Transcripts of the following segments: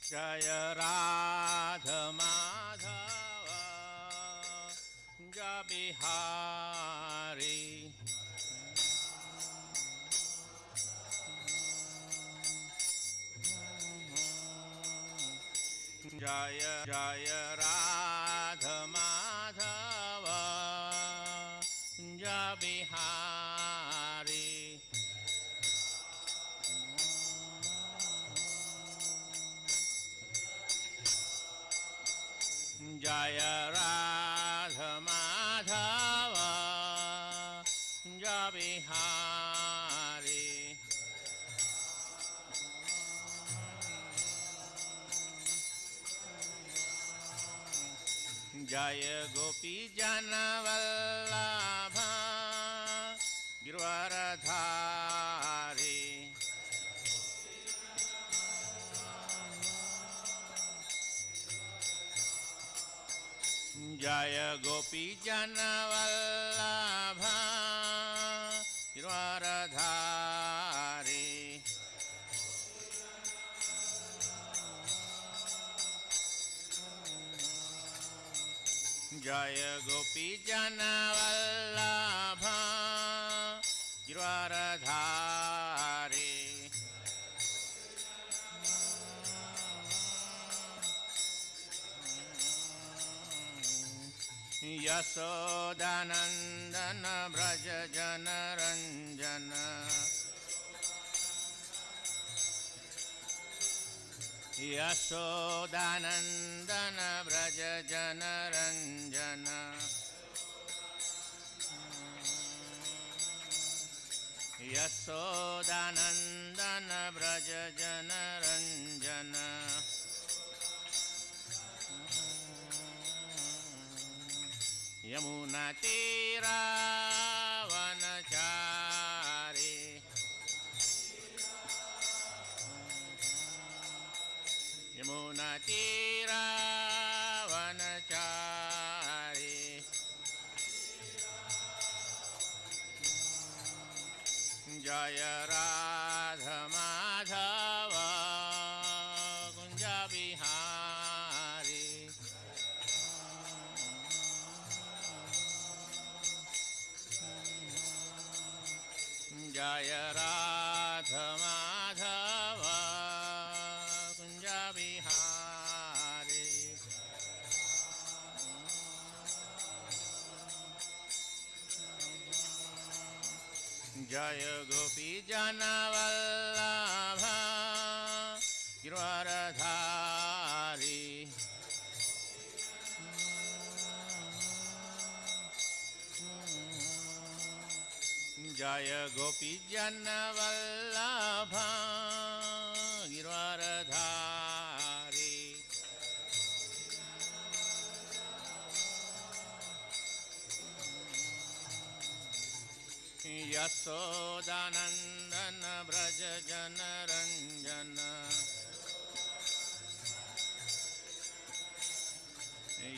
जय राधा माधव जय बिहारी जय जय राधा माधव जय बिहारी जय राधा माधव जय बिहारी जय गोपी जन वल्लभ गिरवरधारी जय गोपी जन वल्लभ गिरवरधारी जय गोपी जन वल्लभ गिरवरधारी यशोदानंदन ब्रज जन रंजन यशोदानंदन ब्रज जन रंजन यशोदानंदन ब्रज जन रंजन यमुना तीरा वनचारी यमुना तीरा वनचारी जय राधा माधव कुंज बिहारी जय राधा माधव कुंज बिहारी जय गोपी जन वल्लभ गिरवरधारी जय गोपी जन वल्लभ गिरवरधारी यशोदानंदन ब्रज जन रंजन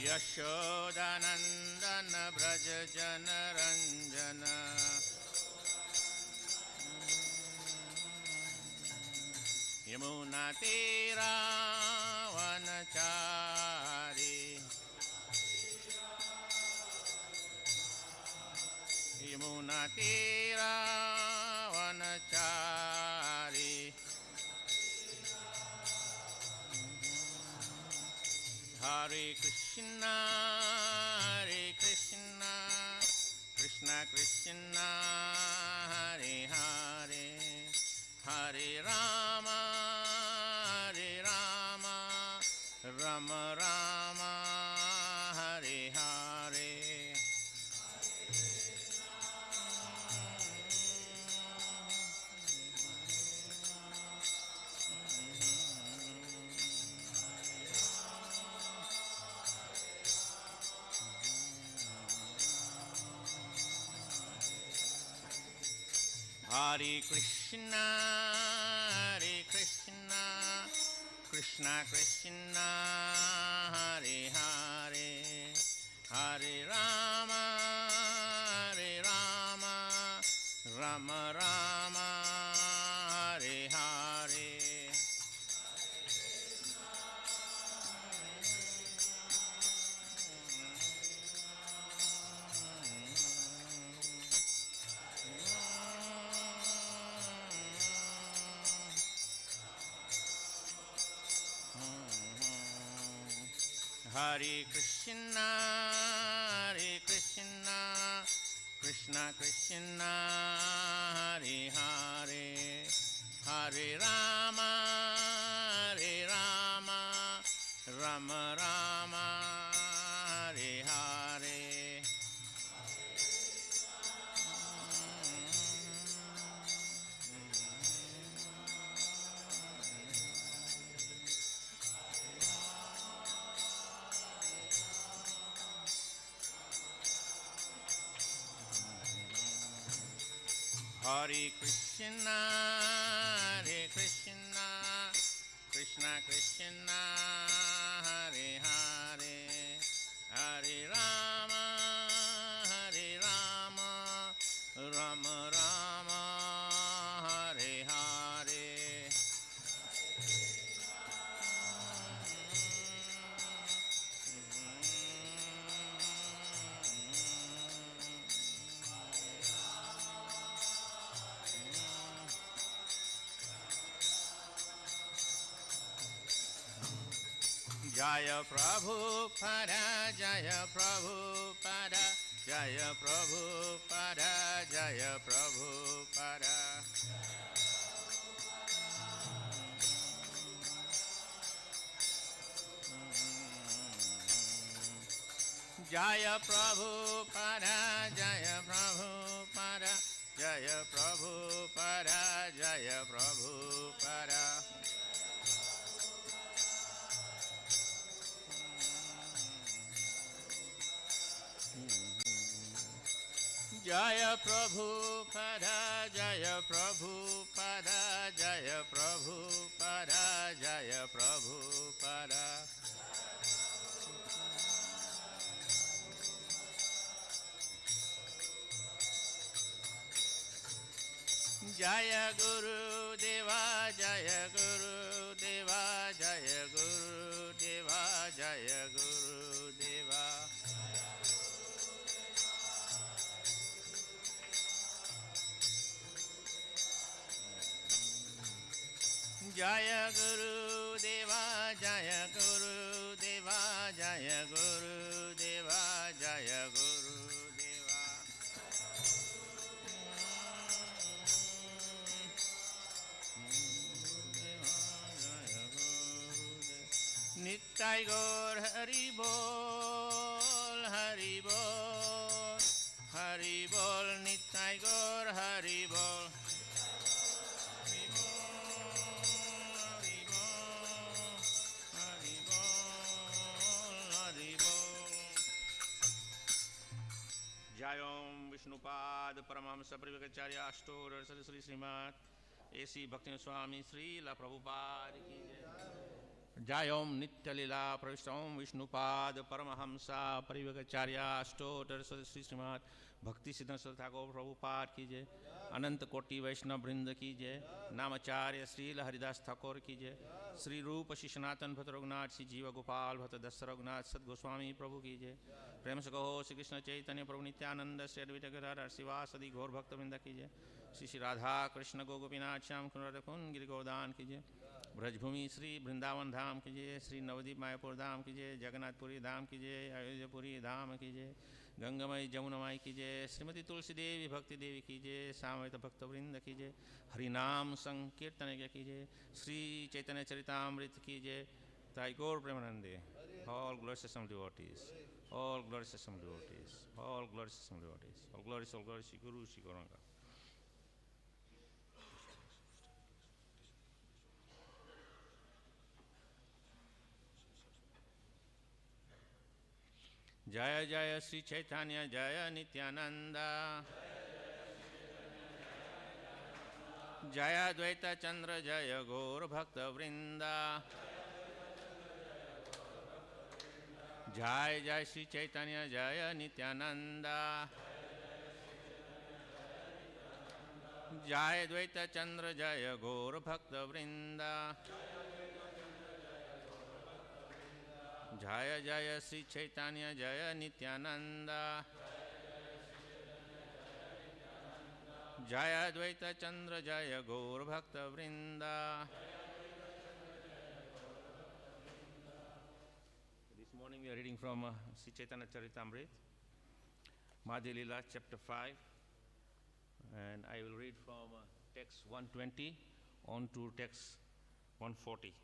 यशोदानंदन ब्रज जन रंजन यमुना तीरा वनचारी यमुना तीरा वनचारी हरे Krishna Krishna Krishna Hare Hare Hare Ram Ram Ram Hare Hare Hare Krishna, Krishna Krishna, Hare Hare, Hare Rama, Rama Rama, Hare Hare. Hare Krishna, Krishna Krishna, Hare Hare, Hare Rama, Rama Rama, Hare Hare. Hare Krishna, Krishna Krishna, Hare Hare, Hare Rama, Rama Rama, Hare Hare. Jaya Prabhupada, Jaya Prabhupada, Jaya Prabhupada, Jaya Prabhupada. Jaya Prabhupada, Jaya Prabhupada, Jaya Prabhupada, Jaya Prabhupada. Jaya Prabhupada, Jaya Prabhupada, Jaya Prabhupada, Jaya Prabhupada. Jaya Guru Deva, Jaya Guru Deva, Jaya Guru Deva, Jaya Guru Deva. Jaya Guru Deva, Jaya Guru Deva, Jaya Guru Deva, Jaya Guru Deva. Nittai Gaur Hari Bol, Hari Bol, Hari Bol, Nittai Gaur Hari Bol. Jayom Vishnupad Paramahamsa Parivakacharya Ashtor Saraswati Srimad A.C. Bhakti Swami Srila Prabhupada ki jai. Jayom Nitya Lila Pravishtam Vishnupad Paramahamsa Parivakacharya Ashtor Saraswati Srimad Bhakti Siddhanta Thakur Prabhupada ki jai. Anant Koti Vaishnav Vrinda ki jai. Namacharya Srila Haridas Thakur ki jai. Sri Rupa Shishanatan Bhatta Raghunath Sri Jiva Gopal Bhatta Dasa Raghunath Sad Goswami Prabhu ki jai. प्रेम से कहो श्री कृष्ण चैतन्य प्रभु नित्यानंद श्री अद्वैत गदाधर शिवासदि गौर भक्त वृंद कीजिए. श्री श्री राधा कृष्ण गोपीनाथ श्याम कुंवर कुंज गिरि गोदान कीजिए. ब्रजभूमि श्री वृंदावन धाम कीजिए. श्री नवदीप मायापुर धाम कीजिए. जगन्नाथपुरी धाम कीजिए. अयोध्यापुरी धाम कीजिए. गंगामयी जमुनामाई कीजिए. श्रीमती तुलसी देवी भक्ति देवी कीजिए. सामवेद भक्त वृंद कीजिए. हरिनाम संकीर्तन कीजिए. श्री चैतन्य चरितामृत कीजिए. ताई गौर प्रेमानंदे. All glorious some devotees. All glorious some devotees. All glorious some devotees. All glorious Shri Guru Shri Gauranga. Jaya Jaya Sri Chaitanya Jaya Nityananda. Jaya Dvaita Chandra Jaya Gaur Bhakta Vrinda. Jai Jai Sri Chaitanya Jaya Nityananda. Jai Dvaita Chandra Jaya Gaur Bhakta Vrinda. Jaya Jaya Sri Chaitanya Jaya Nityananda. Jaya Dvaita Chandra Jaya Gaur Bhakta Vrinda. morning we are reading from Sri Chaitanya Charitamrita, Madhya Lila, chapter 5, and I will read from text 120 on to text 140.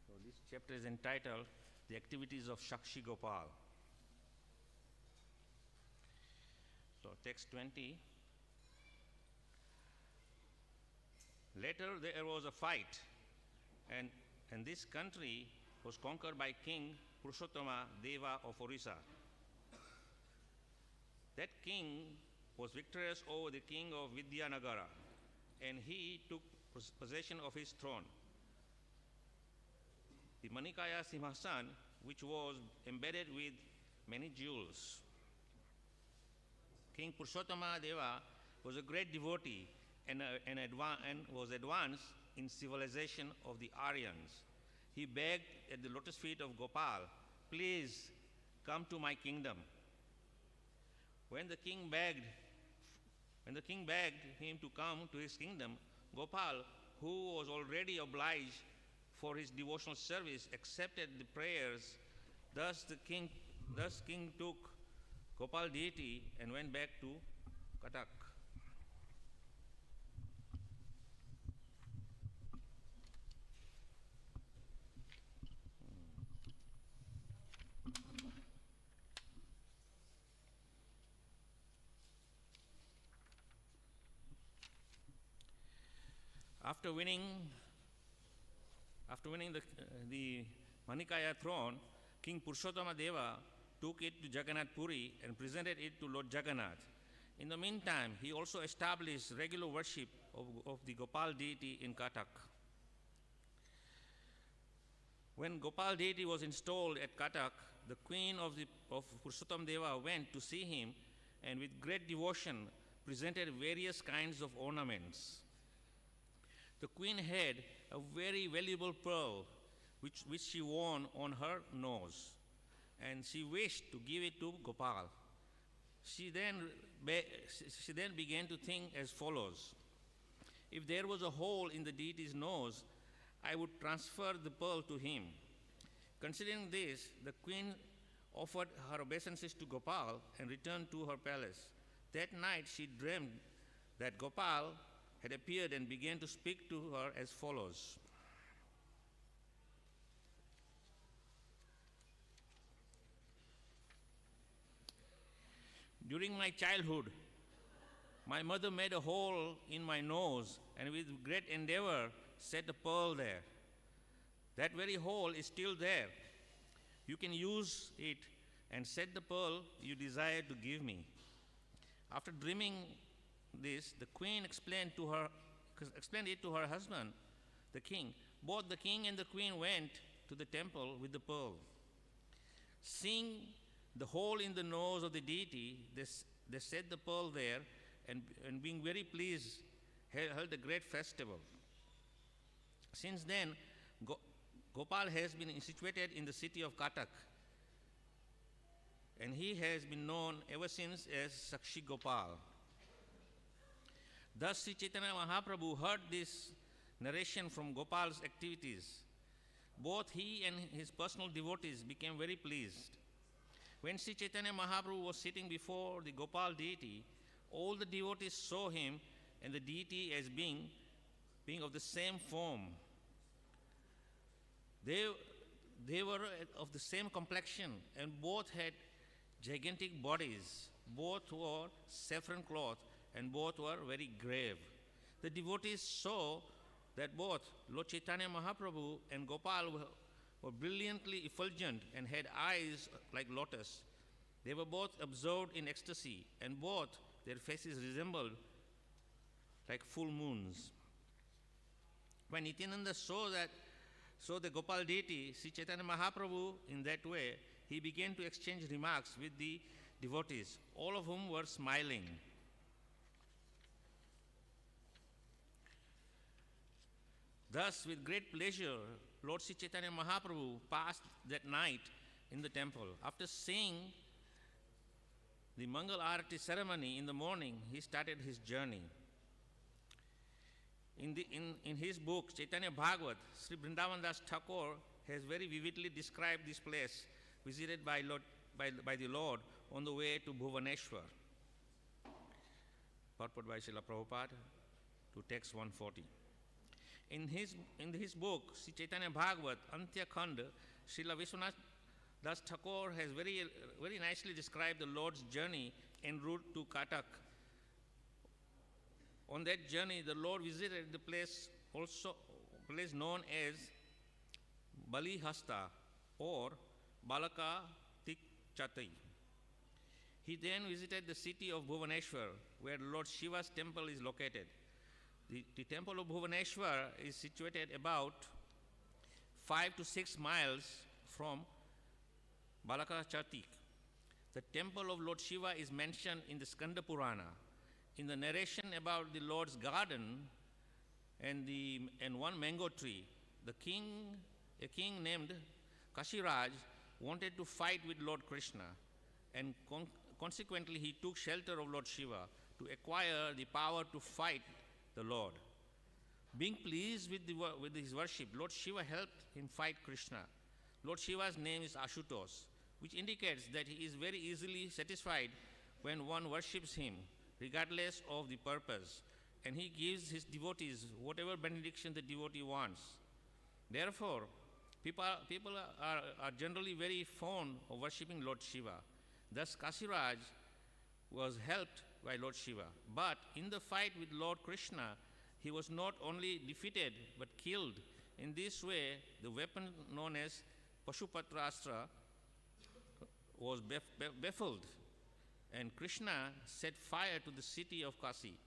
So this chapter is entitled The Activities of Sakshi Gopal. So text 20. Later there was a fight, and this country was conquered by King Purushottama Deva of Orissa. That king was victorious over the king of Vidyanagara, and he took possession of his throne. The Manikaya Simhasan, which was embedded with many jewels. King Purushottama Deva was a great devotee and was advanced in civilization of the Aryans. He begged at the lotus feet of Gopal, "Please come to my kingdom." When the king begged him to come to his kingdom, Gopal, who was already obliged for his devotional service, accepted the prayers. Thus king took Gopal deity and went back to Katak. After winning the Manikaya throne, King Purushottama Deva took it to Jagannath Puri and presented it to Lord Jagannath. In the meantime, he also established regular worship of the Gopal deity in Katak. When Gopal deity was installed at Katak, the queen of Purushottama Deva went to see him and with great devotion presented various kinds of ornaments. The queen had a very valuable pearl which she wore on her nose, and she wished to give it to Gopal. She then began to think as follows: if there was a hole in the deity's nose, I would transfer the pearl to him. Considering this, the queen offered her obeisances to Gopal and returned to her palace. That night she dreamed that Gopal had appeared and began to speak to her as follows: during my childhood, my mother made a hole in my nose and with great endeavor set a pearl there. That very hole is still there. You can use it and set the pearl you desire to give me. After dreaming this, the queen explained it to her husband, the king. Both the king and the queen went to the temple with the pearl. Seeing the hole in the nose of the deity, they set the pearl there and being very pleased, held a great festival. Since then, Gopal has been situated in the city of Katak, and he has been known ever since as Sakshi Gopal. Thus, Sri Chaitanya Mahaprabhu heard this narration from Gopal's activities. Both he and his personal devotees became very pleased. When Sri Chaitanya Mahaprabhu was sitting before the Gopal deity, all the devotees saw him and the deity as being of the same form. They were of the same complexion, and both had gigantic bodies. Both wore saffron cloth, and both were very grave. The devotees saw that both Lord Chaitanya Mahaprabhu and Gopal were brilliantly effulgent and had eyes like lotus. They were both absorbed in ecstasy, and both their faces resembled like full moons. When Nityananda saw the Gopal deity, Sri Chaitanya Mahaprabhu, in that way, he began to exchange remarks with the devotees, all of whom were smiling. Thus, with great pleasure, Lord Sri Chaitanya Mahaprabhu passed that night in the temple. After seeing the Mangal Arati ceremony in the morning, he started his journey. In his book, Chaitanya Bhagavat, Sri Vrindavan Das Thakur has very vividly described this place visited by the Lord on the way to Bhuvaneshwar. Purport by Srila Prabhupada to text 140. In his book, Sri Chaitanya Bhagavat, Antya Khand, Srila Vishwanath Das Thakur has very nicely described the Lord's journey en route to Katak. On that journey, the Lord visited the place known as Balihasta or Balaka Tikchatai. He then visited the city of Bhuvaneshwar, where Lord Shiva's temple is located. The temple of Bhuvaneshwar is situated about 5 to 6 miles from Balakachatik. The temple of Lord Shiva is mentioned in the Skanda Purana. In the narration about the Lord's garden and one mango tree, a king named Kashi wanted to fight with Lord Krishna, and consequently he took shelter of Lord Shiva to acquire the power to fight the Lord. Being pleased with his worship, Lord Shiva helped him fight Krishna. Lord Shiva's name is Ashutosh, which indicates that he is very easily satisfied when one worships him, regardless of the purpose, and he gives his devotees whatever benediction the devotee wants. Therefore, people are generally very fond of worshipping Lord Shiva. Thus, Kasiraj was helped by Lord Shiva. But in the fight with Lord Krishna, he was not only defeated but killed. In this way, the weapon known as Pashupatrastra was baffled, and Krishna set fire to the city of Kashi.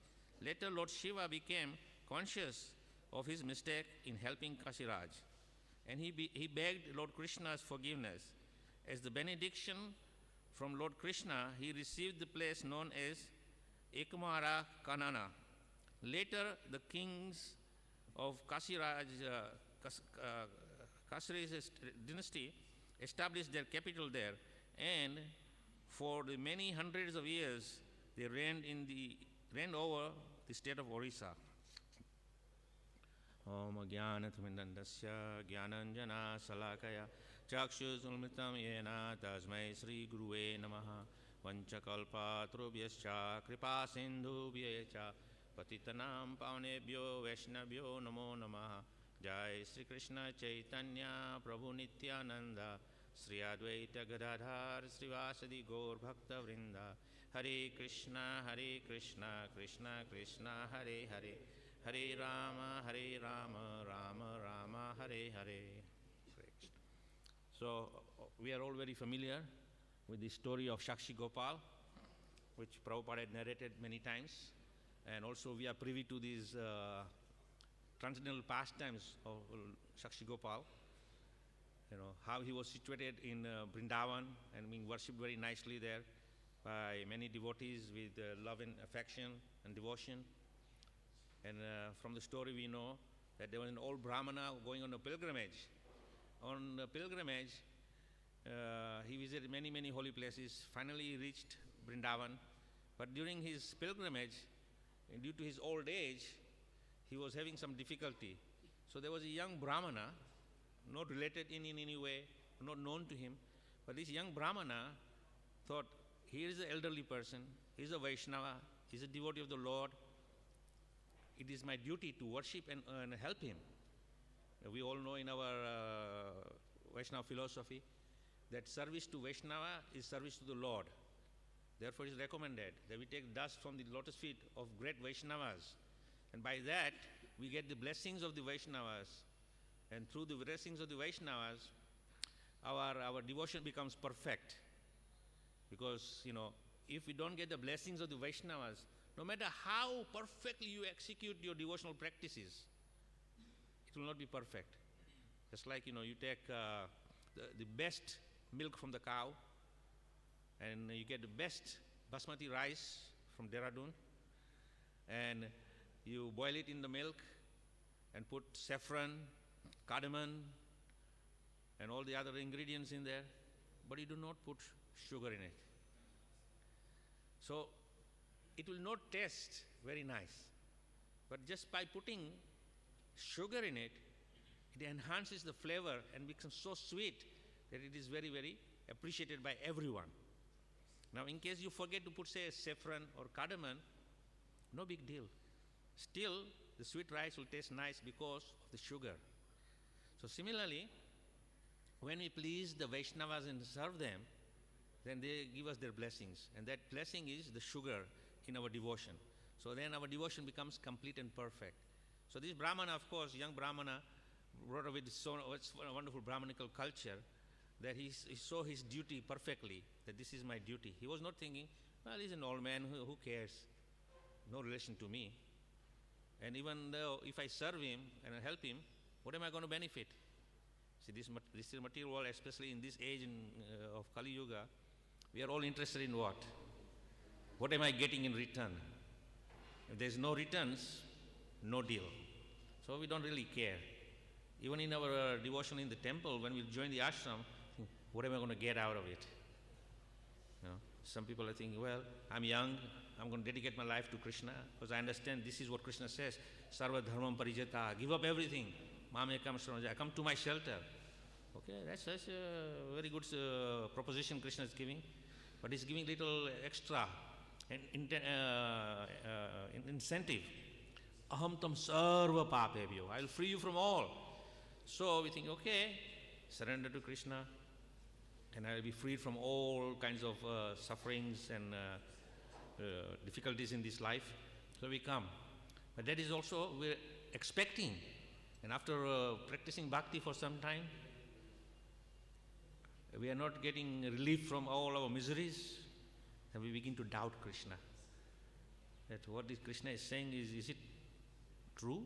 Later, Lord Shiva became conscious of his mistake in helping Kasiraj, and he begged Lord Krishna's forgiveness. As the benediction from Lord Krishna, he received the place known as Ekamara Kanana. Later, the kings of Kasiraj's dynasty established their capital there, and for the many hundreds of years, they reigned over the state of Orissa. Om Jnanathmindandasya Jnananjana Salakaya Chakshusulmitam Yena Tasmai Sri Guruve Namaha Vanchakalpatrubhyascha Kripa Sindhubhyecha Patitanam Pavanebhyo Vaishnavyo Namo Namaha Jai Sri Krishna Chaitanya Prabhu Nityananda Sri Advaita Gadadhar Sri Vasadi Gaur Bhakta Vrinda Hare Krishna Krishna Krishna Hare Hare Hare Rama Rama Rama Hare Hare. So we are all very familiar with the story of Sakshi Gopal, which Prabhupada had narrated many times, and also we are privy to these transcendental pastimes of Sakshi Gopal. You know, how he was situated in Vrindavan and being worshipped very nicely there by many devotees with love and affection and devotion. And from the story we know that there was an old Brahmana going on a pilgrimage. On the pilgrimage, he visited many holy places. Finally, he reached Vrindavan. But during his pilgrimage, due to his old age, he was having some difficulty. So there was a young Brahmana, not related in any way, not known to him. But this young Brahmana thought, here is an elderly person, he is a Vaishnava, he is a devotee of the Lord. It is my duty to worship and help him. We all know in our Vaishnava philosophy that service to Vaishnava is service to the Lord. Therefore, it is recommended that we take dust from the lotus feet of great Vaishnavas. And by that, we get the blessings of the Vaishnavas. And through the blessings of the Vaishnavas, our devotion becomes perfect. Because, you know, if we don't get the blessings of the Vaishnavas, no matter how perfectly you execute your devotional practices, it will not be perfect. Just like, you know, you take the best milk from the cow, and you get the best basmati rice from Dehradun, and you boil it in the milk and put saffron, cardamom, and all the other ingredients in there, but you do not put sugar in it. So it will not taste very nice. But just by putting sugar in it, it enhances the flavor and becomes so sweet that it is very, very appreciated by everyone. Now, in case you forget to put, say, saffron or cardamom, no big deal. Still, the sweet rice will taste nice because of the sugar. So similarly, when we please the Vaishnavas and serve them, then they give us their blessings. And that blessing is the sugar in our devotion. So then our devotion becomes complete and perfect. So this Brahmana, of course, young Brahmana, brought up with so wonderful Brahmanical culture, that he saw his duty perfectly, that this is my duty. He was not thinking, well, he's an old man, who cares? No relation to me. And even though if I serve him and I help him, what am I going to benefit? See, this is material world, especially in this age of Kali Yuga, we are all interested in what? What am I getting in return? If there's no returns, no deal. So we don't really care. Even in our devotion in the temple, when we join the ashram, what am I going to get out of it? You know, some people are thinking, well, I'm young, I'm going to dedicate my life to Krishna, because I understand this is what Krishna says, Sarva Dharmam Parijata, give up everything, Mamekam Shravanaja, come to my shelter. Okay, that's a very good proposition Krishna is giving, but he's giving little extra incentive. Aham tam sarva papebhyo, I'll free you from all. So we think, okay, surrender to Krishna, and I'll be freed from all kinds of sufferings and difficulties in this life. So we come. But that is also, we're expecting. And after practicing bhakti for some time, we are not getting relief from all our miseries, and we begin to doubt Krishna. That what Krishna is saying, is it true?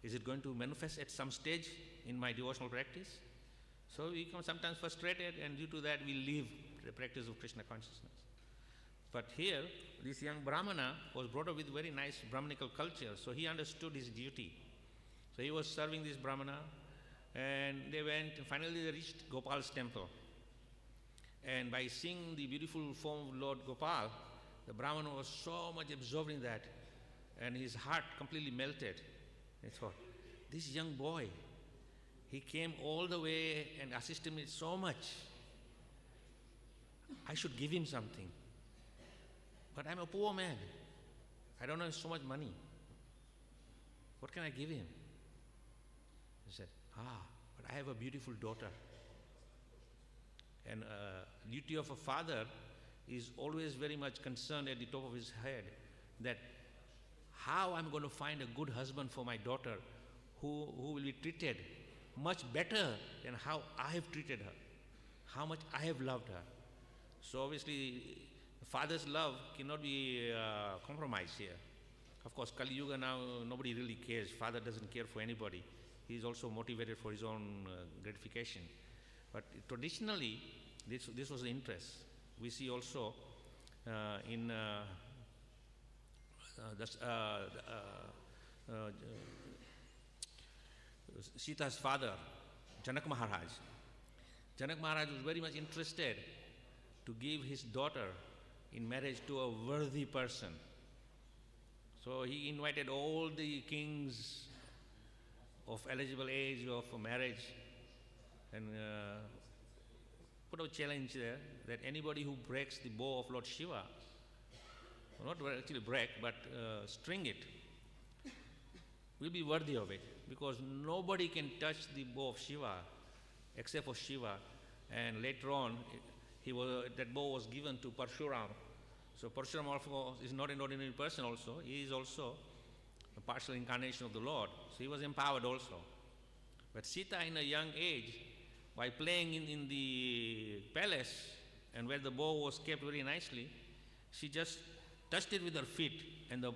Is it going to manifest at some stage in my devotional practice? So we become sometimes frustrated, and due to that we leave the practice of Krishna consciousness. But here, this young Brahmana was brought up with very nice Brahmanical culture, so he understood his duty. So he was serving this Brahmana, and they went, finally they reached Gopal's temple. And by seeing the beautiful form of Lord Gopal, the Brahmana was so much absorbed in that, and his heart completely melted. He thought, this young boy, he came all the way and assisted me so much. I should give him something. But I'm a poor man. I don't have so much money. What can I give him? He said, but I have a beautiful daughter. And duty of a father is always very much concerned at the top of his head that how I'm going to find a good husband for my daughter who will be treated much better than how I have treated her, how much I have loved her. So obviously, the father's love cannot be compromised here. Of course, Kali Yuga now, nobody really cares. Father doesn't care for anybody. He is also motivated for his own gratification. But traditionally, this was the interest. We see also in Sita's father, Janak Maharaj. Janak Maharaj was very much interested to give his daughter in marriage to a worthy person. So he invited all the kings of eligible age of marriage and put a challenge there that anybody who breaks the bow of Lord Shiva, not actually break, but string it, will be worthy of it, because nobody can touch the bow of Shiva except for Shiva. And later on, that bow was given to Parshuram. So Parshuram also is not an ordinary person also. He is also a partial incarnation of the Lord. So he was empowered also. But Sita, in a young age, by playing in the palace, and where the bow was kept very nicely, she just touched it with her feet, and the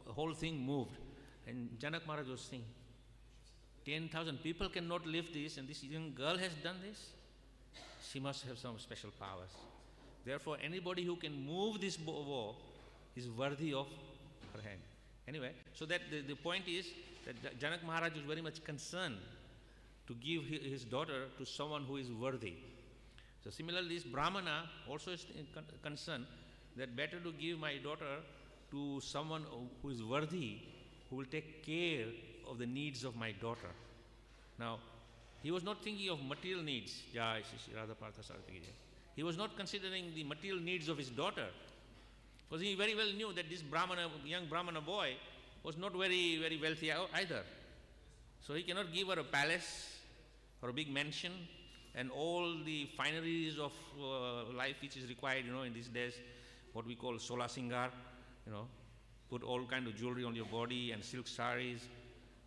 whole thing moved. And Janak Maharaj was saying, 10,000 people cannot lift this, and this young girl has done this? She must have some special powers. Therefore, anybody who can move this bow is worthy of her hand. Anyway, so that the point is that Janak Maharaj was very much concerned to give his daughter to someone who is worthy. So similarly, this Brahmana also is concerned that better to give my daughter to someone who is worthy, who will take care of the needs of my daughter. Now, he was not thinking of material needs. Jai Shri Radha Partha Sarthi Ki Jai. He was not considering the material needs of his daughter, because he very well knew that this young Brahmana boy was not very, very wealthy either. So he cannot give her a palace or a big mansion and all the fineries of life which is required, in these days, what we call sola singar, put all kind of jewelry on your body and silk saris.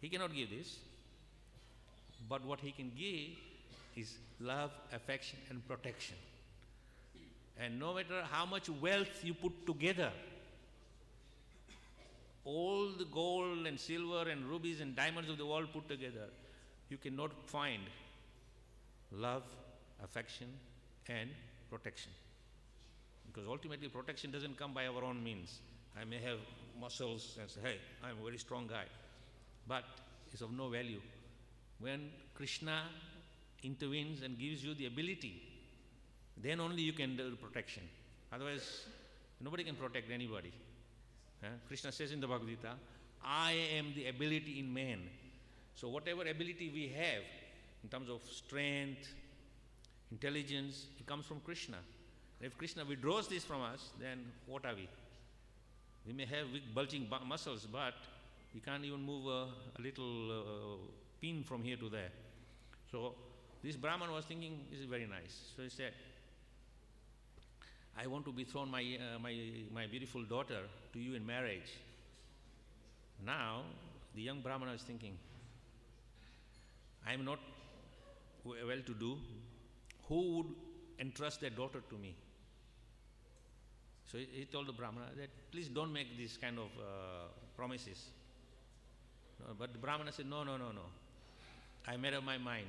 He cannot give this. But what he can give is love, affection and protection. And no matter how much wealth you put together, all the gold and silver and rubies and diamonds of the world put together, you cannot find love, affection and protection. Because ultimately protection doesn't come by our own means. I may have muscles and say, hey, I'm a very strong guy. But it's of no value. When Krishna intervenes and gives you the ability, then only you can do protection. Otherwise, nobody can protect anybody. Krishna says in the Bhagavad Gita, I am the ability in man. So whatever ability we have in terms of strength, intelligence, it comes from Krishna. And if Krishna withdraws this from us, then what are we? We may have big bulging muscles, but we can't even move a little pin from here to there. So this Brahman was thinking, this is very nice. So he said, I want to betroth my beautiful daughter to you in marriage. Now, the young Brahmana is thinking, I am not well-to-do. Who would entrust their daughter to me? So he told the Brahmana that, please don't make these kind of promises. No, but the Brahmana said, no. I made up my mind.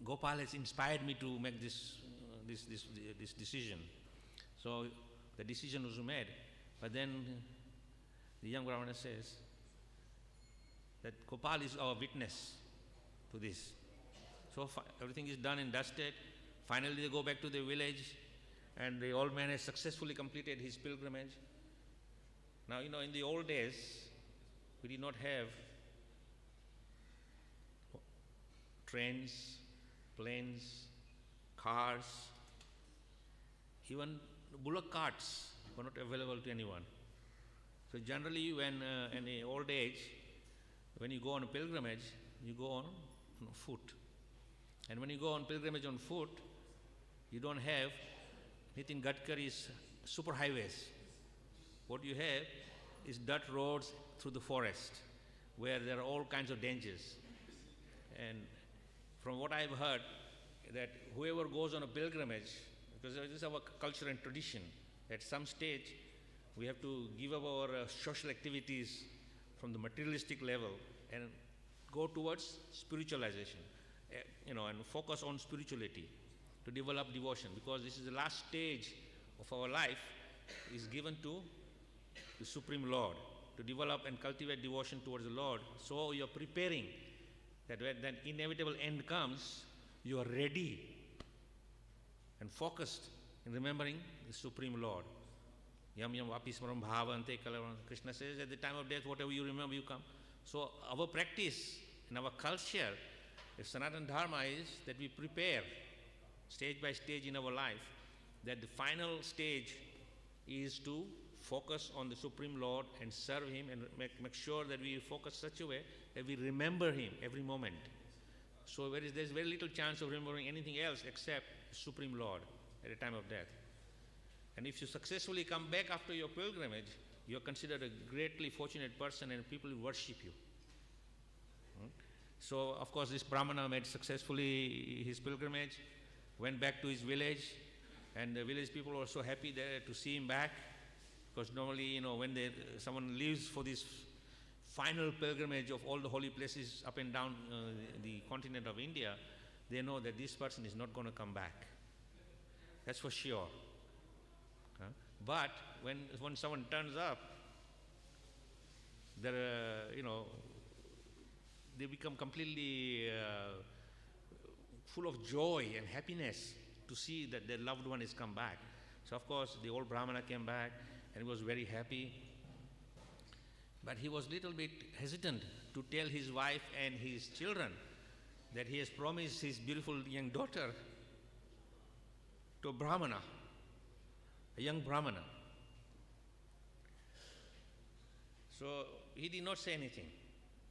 Gopal has inspired me to make this decision. So the decision was made. But then the young Brahmana says that Gopal is our witness to this. So everything is done and dusted. Finally they go back to the village and the old man has successfully completed his pilgrimage. Now, in the old days, we did not have trains, planes, cars, even bullock carts were not available to anyone. So generally when in the old age, when you go on a pilgrimage, you go on foot. And when you go on pilgrimage on foot, you don't have Nitin Gadkari's super highways. What you have is dirt roads through the forest where there are all kinds of dangers. And from what I've heard, that whoever goes on a pilgrimage, because this is our culture and tradition, at some stage we have to give up our social activities from the materialistic level and go towards spiritualization, and focus on spirituality to develop devotion, because this is the last stage of our life is given to the Supreme Lord, to develop and cultivate devotion towards the Lord. So you're preparing that when that inevitable end comes, you are ready and focused in remembering the Supreme Lord. Yam yam vapi smaram bhavante kalavam. Krishna says at the time of death, whatever you remember, you come. So our practice in our culture, if Sanatana Dharma is that we prepare stage by stage in our life, that the final stage is to focus on the Supreme Lord and serve Him and make sure that we focus such a way that we remember Him every moment. So there's very little chance of remembering anything else except the Supreme Lord at the time of death. And if you successfully come back after your pilgrimage, you are considered a greatly fortunate person and people will worship you. So of course this Brahmana made successfully his pilgrimage, went back to his village, and the village people were so happy there to see him back, because normally when someone leaves for this final pilgrimage of all the holy places up and down the continent of India, they know that this person is not going to come back. That's for sure. But when someone turns up, they become completely full of joy and happiness to see that their loved one has come back. So of course the old Brahmana came back and he was very happy. But he was little bit hesitant to tell his wife and his children that he has promised his beautiful young daughter to a Brahmana, a young Brahmana. So he did not say anything.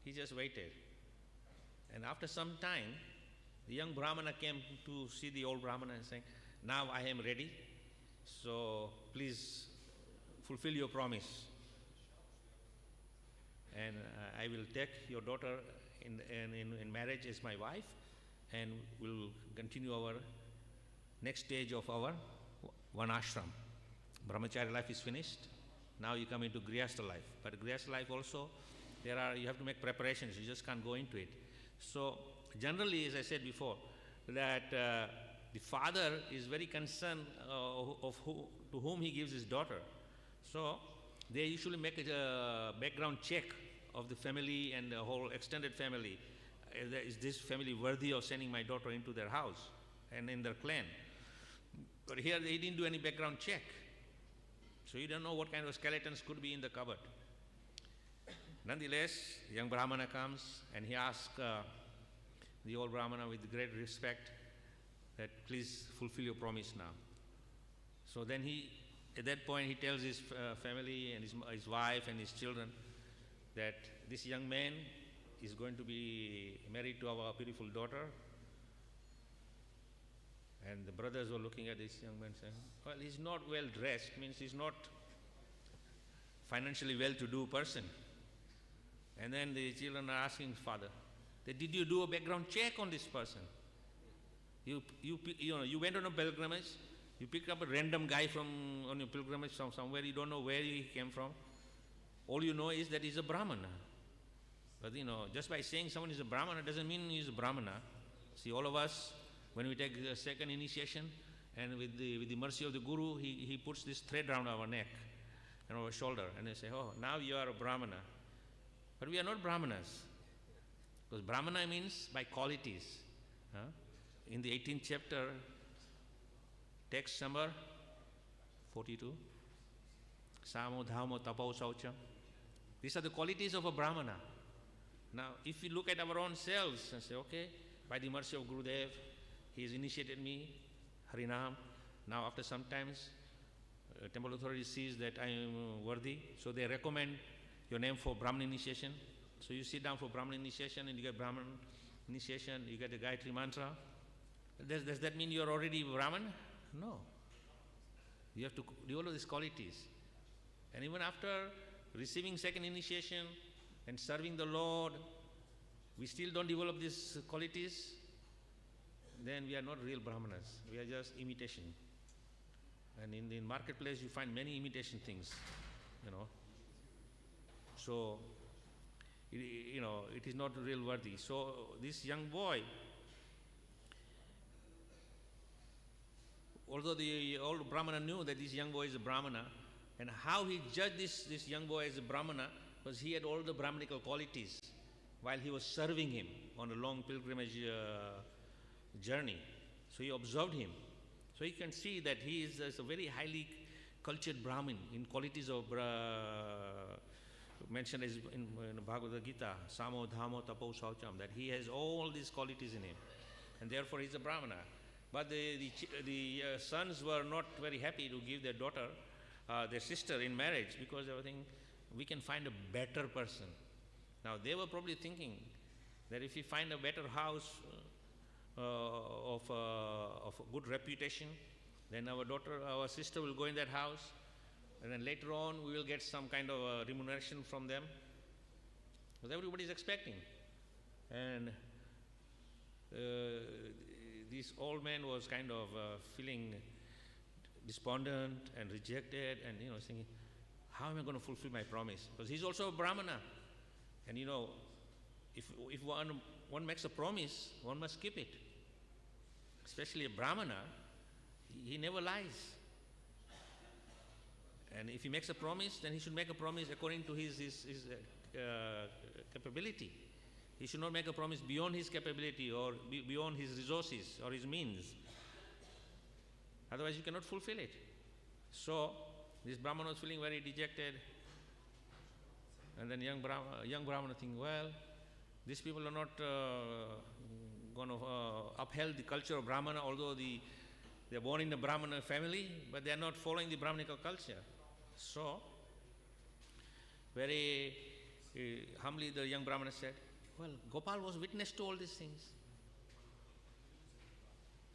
He just waited. And after some time, the young Brahmana came to see the old Brahmana and saying, "Now I am ready, so please fulfill your promise. And I will take your daughter in marriage as my wife, and we'll continue our next stage of our one ashram. Brahmacharya life is finished. Now you come into Grihastha life. But Grihastha life also, you have to make preparations. You just can't go into it. So generally, as I said before, that the father is very concerned to whom he gives his daughter. So they usually make a background check of the family and the whole extended family. Is this family worthy of sending my daughter into their house and in their clan? But here they didn't do any background check. So you don't know what kind of skeletons could be in the cupboard. Nonetheless, the young Brahmana comes and he asks the old Brahmana with great respect that please fulfill your promise now. So then at that point he tells his family and his wife and his children that this young man is going to be married to our beautiful daughter. And the brothers were looking at this young man saying, well, he's not well dressed, means he's not financially well-to-do person. And then the children are asking father, did you do a background check on this person? You went on a pilgrimage, you picked up a random guy on your pilgrimage from somewhere, you don't know where he came from. All you know is that he's a Brahmana. But just by saying someone is a Brahmana doesn't mean he's a Brahmana. See, all of us, when we take the second initiation, and with the mercy of the Guru, he puts this thread around our neck and our shoulder, and they say, oh, now you are a Brahmana. But we are not Brahmanas. Because Brahmana means by qualities. In the 18th chapter, text number 42, Samo Dhamo Tapo Saucham. These are the qualities of a Brahmana. Now, if we look at our own selves and say, okay, by the mercy of Gurudev, he has initiated me, Harinam. Now, after some times, temple authority sees that I am worthy, so they recommend your name for Brahman initiation. So you sit down for Brahman initiation and you get Brahman initiation, you get the Gayatri mantra. Does that mean you are already Brahman? No. You have to develop these qualities. And even after receiving second initiation and serving the Lord, we still don't develop these qualities, then we are not real Brahmanas. We are just imitation. And in the marketplace you find many imitation things, So, it is not real worthy. So this young boy, although the old Brahmana knew that this young boy is a Brahmana, and how he judged this young boy as a Brahmana was he had all the Brahmanical qualities while he was serving him on a long pilgrimage journey. So he observed him. So you can see that he is a very highly cultured Brahmin in qualities of mentioned as in Bhagavad Gita, Samo Dhamo Tapo Saucham, that he has all these qualities in him, and therefore he is a Brahmana. But the sons were not very happy to give their daughter, their sister, in marriage, because they were thinking, we can find a better person. Now they were probably thinking that if we find a better house of good reputation, then our sister will go in that house, and then later on we will get some kind of remuneration from them. Because everybody is expecting. And this old man was kind of feeling despondent and rejected, and thinking, how am I going to fulfill my promise? Because he's also a Brahmana. And if one makes a promise, one must keep it. Especially a Brahmana, he never lies. And if he makes a promise, then he should make a promise according to his capability. He should not make a promise beyond his capability or beyond his resources or his means. Otherwise you cannot fulfill it. So this Brahmana was feeling very dejected. And then young Brahmana think, well, these people are not going to uphold the culture of Brahmana, although they are born in a Brahmana family, but they are not following the Brahmanical culture. So, very humbly the young Brahmana said, well, Gopal was witness to all these things.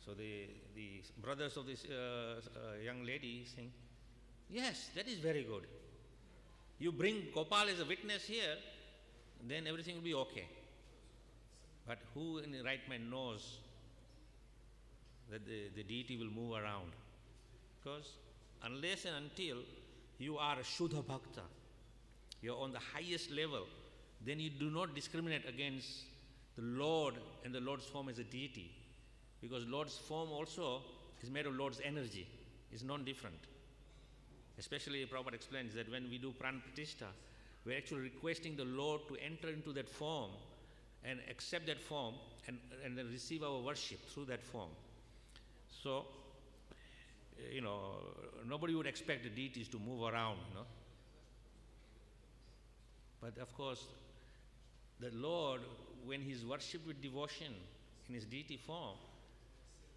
So the brothers of this young lady saying, yes, that is very good. You bring Gopal as a witness here, then everything will be okay. But who in the right mind knows that the deity will move around? Because unless and until you are a Shuddha Bhakta, you are on the highest level, then you do not discriminate against the Lord and the Lord's form as a deity. Because Lord's form also is made of Lord's energy, it's non-different. Especially Prabhupada explains that when we do Pran Pratishtha, we're actually requesting the Lord to enter into that form and accept that form and then receive our worship through that form. So, nobody would expect the deities to move around, But of course, the Lord, when he is worshipped with devotion in his deity form,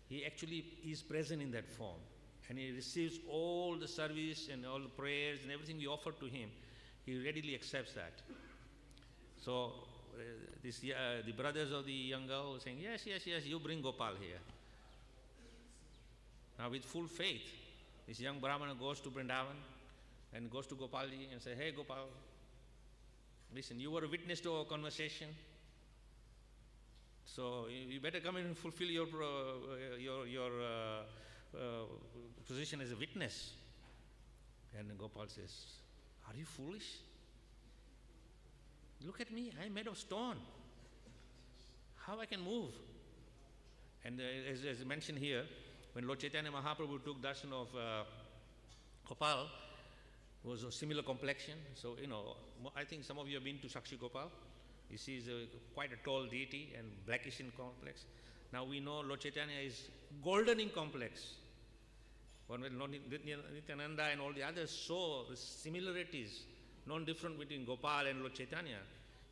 he actually is present in that form. And he receives all the service and all the prayers and everything we offer to him. He readily accepts that. So, the brothers of the young girl were saying, yes, you bring Gopal here. Now with full faith, this young Brahmana goes to Vrindavan and goes to Gopalji and says, hey Gopal, listen, you were a witness to our conversation. So you better come in and fulfill your position as a witness. And Gopal says, are you foolish? Look at me, I'm made of stone. How I can move? And as mentioned here, when Lord Chaitanya Mahaprabhu took darshan of Gopal, was a similar complexion. So, I think some of you have been to Sakshi Gopal. You see, he's quite a tall deity and blackish in complex. Now we know Lord Chaitanya is golden in complex. When Lord Nityananda and all the others saw the similarities, non-different between Gopal and Lord Chaitanya,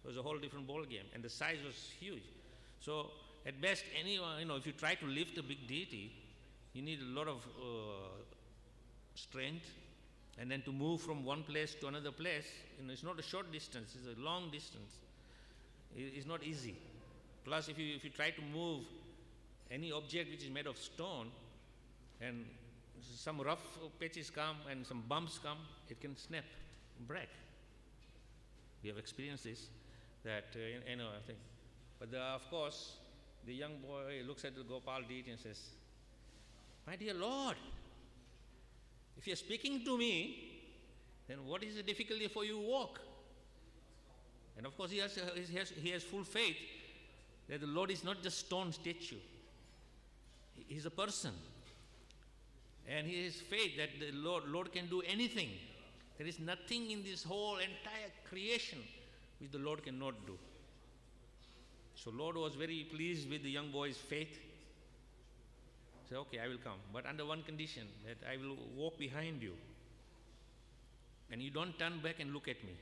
it was a whole different ball game, and the size was huge. So at best, anyone, if you try to lift a big deity, you need a lot of strength, and then to move from one place to another place, it's not a short distance, it's a long distance. It's not easy. Plus, if you try to move any object which is made of stone, and some rough patches come and some bumps come, it can snap, break. We have experienced this, that I think. But of course, the young boy looks at the Gopal deity and says, my dear Lord, if you're speaking to me, then what is the difficulty for you to walk? And of course, he has full faith that the Lord is not just stone statue. He's a person. And he has faith that the Lord can do anything. There is nothing in this whole entire creation which the Lord cannot do. So Lord was very pleased with the young boy's faith. He said, okay, I will come. But under one condition, that I will walk behind you. And you don't turn back and look at me.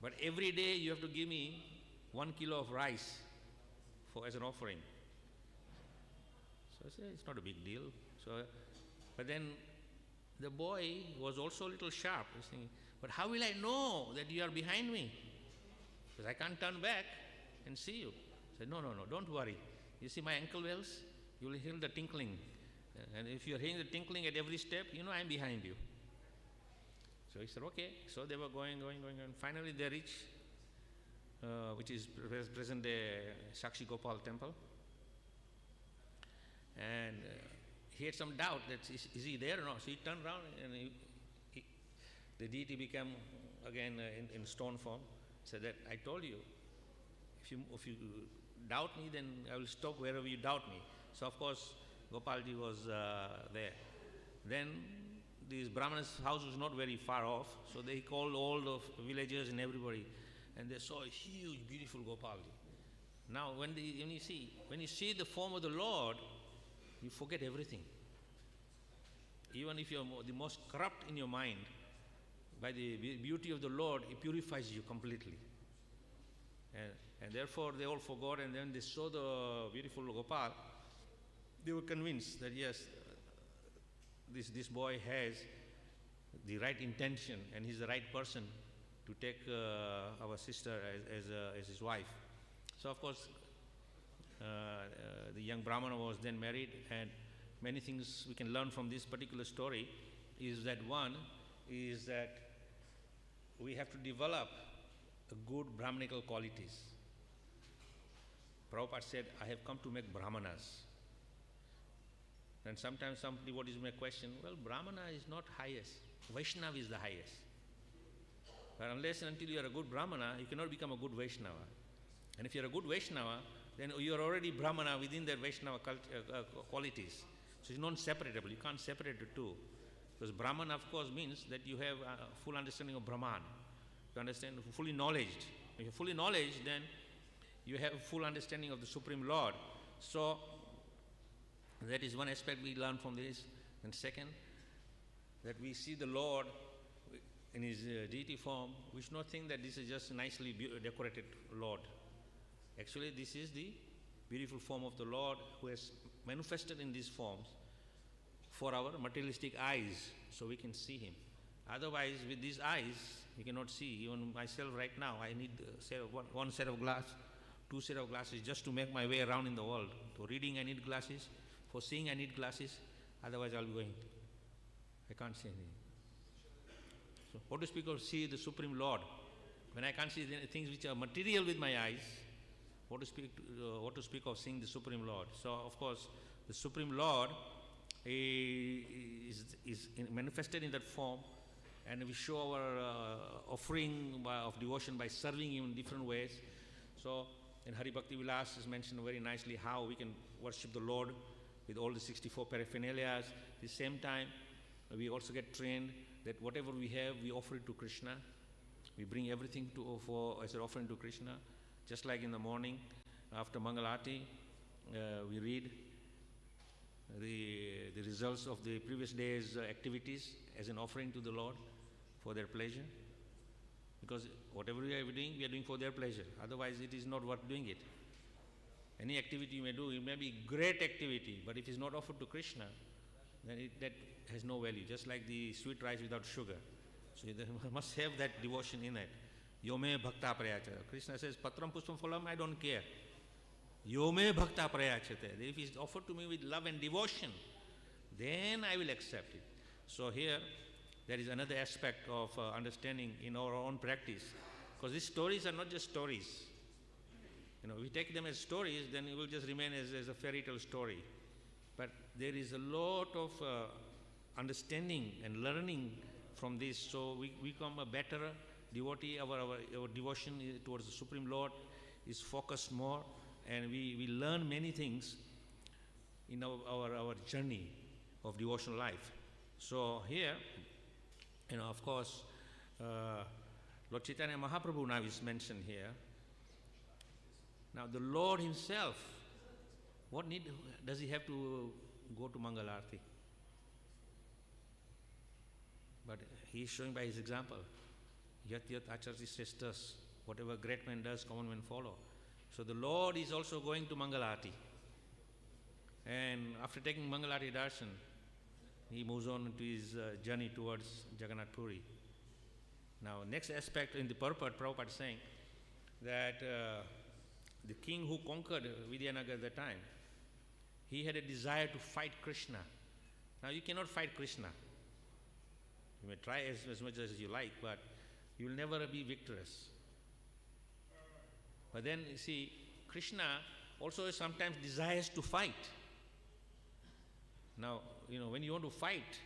But every day you have to give me 1 kilo of rice as an offering. So I said, it's not a big deal. But then the boy was also a little sharp. He was thinking, but how will I know that you are behind me? Because I can't turn back and see you. I said, no, don't worry. You see my ankle wells? You will hear the tinkling. And if you are hearing the tinkling at every step, I'm behind you. So he said, okay. So they were going. Finally they reached, which is present day Sakshi Gopal temple. And he had some doubt that is he there or not. So he turned around and the deity became again in stone form. Said that I told you, if you doubt me, then I will stop wherever you doubt me. So of course Gopalji was there. Then this Brahmana's house was not very far off, so they called all the villagers and everybody, and they saw a huge, beautiful Gopalji. Now when you see the form of the Lord, you forget everything. even if you are the most corrupt in your mind, by the beauty of the Lord, it purifies you completely. And therefore they all forgot, and then they saw the beautiful Gopal. They were convinced that yes, this boy has the right intention and he's the right person to take our sister as his wife. So of course, the young Brahmana was then married, and many things we can learn from this particular story is that one is that we have to develop good Brahmanical qualities. Prabhupada said, I have come to make Brahmanas. And sometimes some devotees may question, well, Brahmana is not highest, Vaishnava is the highest. But unless and until you are a good Brahmana, you cannot become a good Vaishnava. And if you are a good Vaishnava, then you are already Brahmana within their Vaishnava qualities. So it's non-separable, you can't separate the two. Because Brahman, of course, means that you have a full understanding of Brahman. You understand, fully knowledged. If you're fully knowledged, then you have full understanding of the Supreme Lord. So that is one aspect we learn from this. And second, that we see the Lord in his deity form. We should not think that this is just a nicely decorated Lord. Actually, this is the beautiful form of the Lord who has manifested in these forms for our materialistic eyes, so we can see him. Otherwise, with these eyes, you cannot see. Even myself right now, I need one set of glass, two set of glasses just to make my way around in the world. For reading, I need glasses. For seeing, I need glasses. Otherwise, I'll be going. I can't see anything. So, what to speak of see the Supreme Lord? When I can't see things which are material with my eyes, what to speak of seeing the Supreme Lord? So, of course, the Supreme Lord is manifested in that form, and we show our offering of devotion by serving him in different ways. So, in Hari Bhakti Vilas is mentioned very nicely how we can worship the Lord with all the 64 paraphernalias. At the same time, we also get trained that whatever we have, we offer it to Krishna. We bring everything as an offering to Krishna. Just like in the morning, after Mangalarti, we read the results of the previous day's activities as an offering to the Lord for their pleasure. Because whatever we are doing for their pleasure. Otherwise, it is not worth doing it. Any activity you may do, it may be great activity, but if it is not offered to Krishna, then that has no value. Just like the sweet rice without sugar. So you must have that devotion in it. Yome bhakta prayachate. Krishna says, Patram puspam phalam, I don't care. Yome bhakta prayachate. If it is offered to me with love and devotion, then I will accept it. So here, there is another aspect of understanding in our own practice. Because these stories are not just stories. If we take them as stories, then it will just remain as a fairy tale story. But there is a lot of understanding and learning from this. So we become a better devotee. Our devotion towards the Supreme Lord is focused more, and we learn many things in our journey of devotional life. So here, of course, Lord Chaitanya Mahaprabhu now is mentioned here. Now the Lord himself, what need does he have to go to Mangalarti? But he is showing by his example. Yat yat acharti sreshtas, whatever great man does, common men follow. So the Lord is also going to Mangalarti. And after taking Mangalarti darshan, he moves on to his journey towards Jagannath Puri. Now, next aspect in the purport, Prabhupada is saying that the king who conquered Vidyanagar at that time, he had a desire to fight Krishna. Now, you cannot fight Krishna. You may try as much as you like, but you will never be victorious. But then, you see, Krishna also sometimes desires to fight. Now, when you want to fight,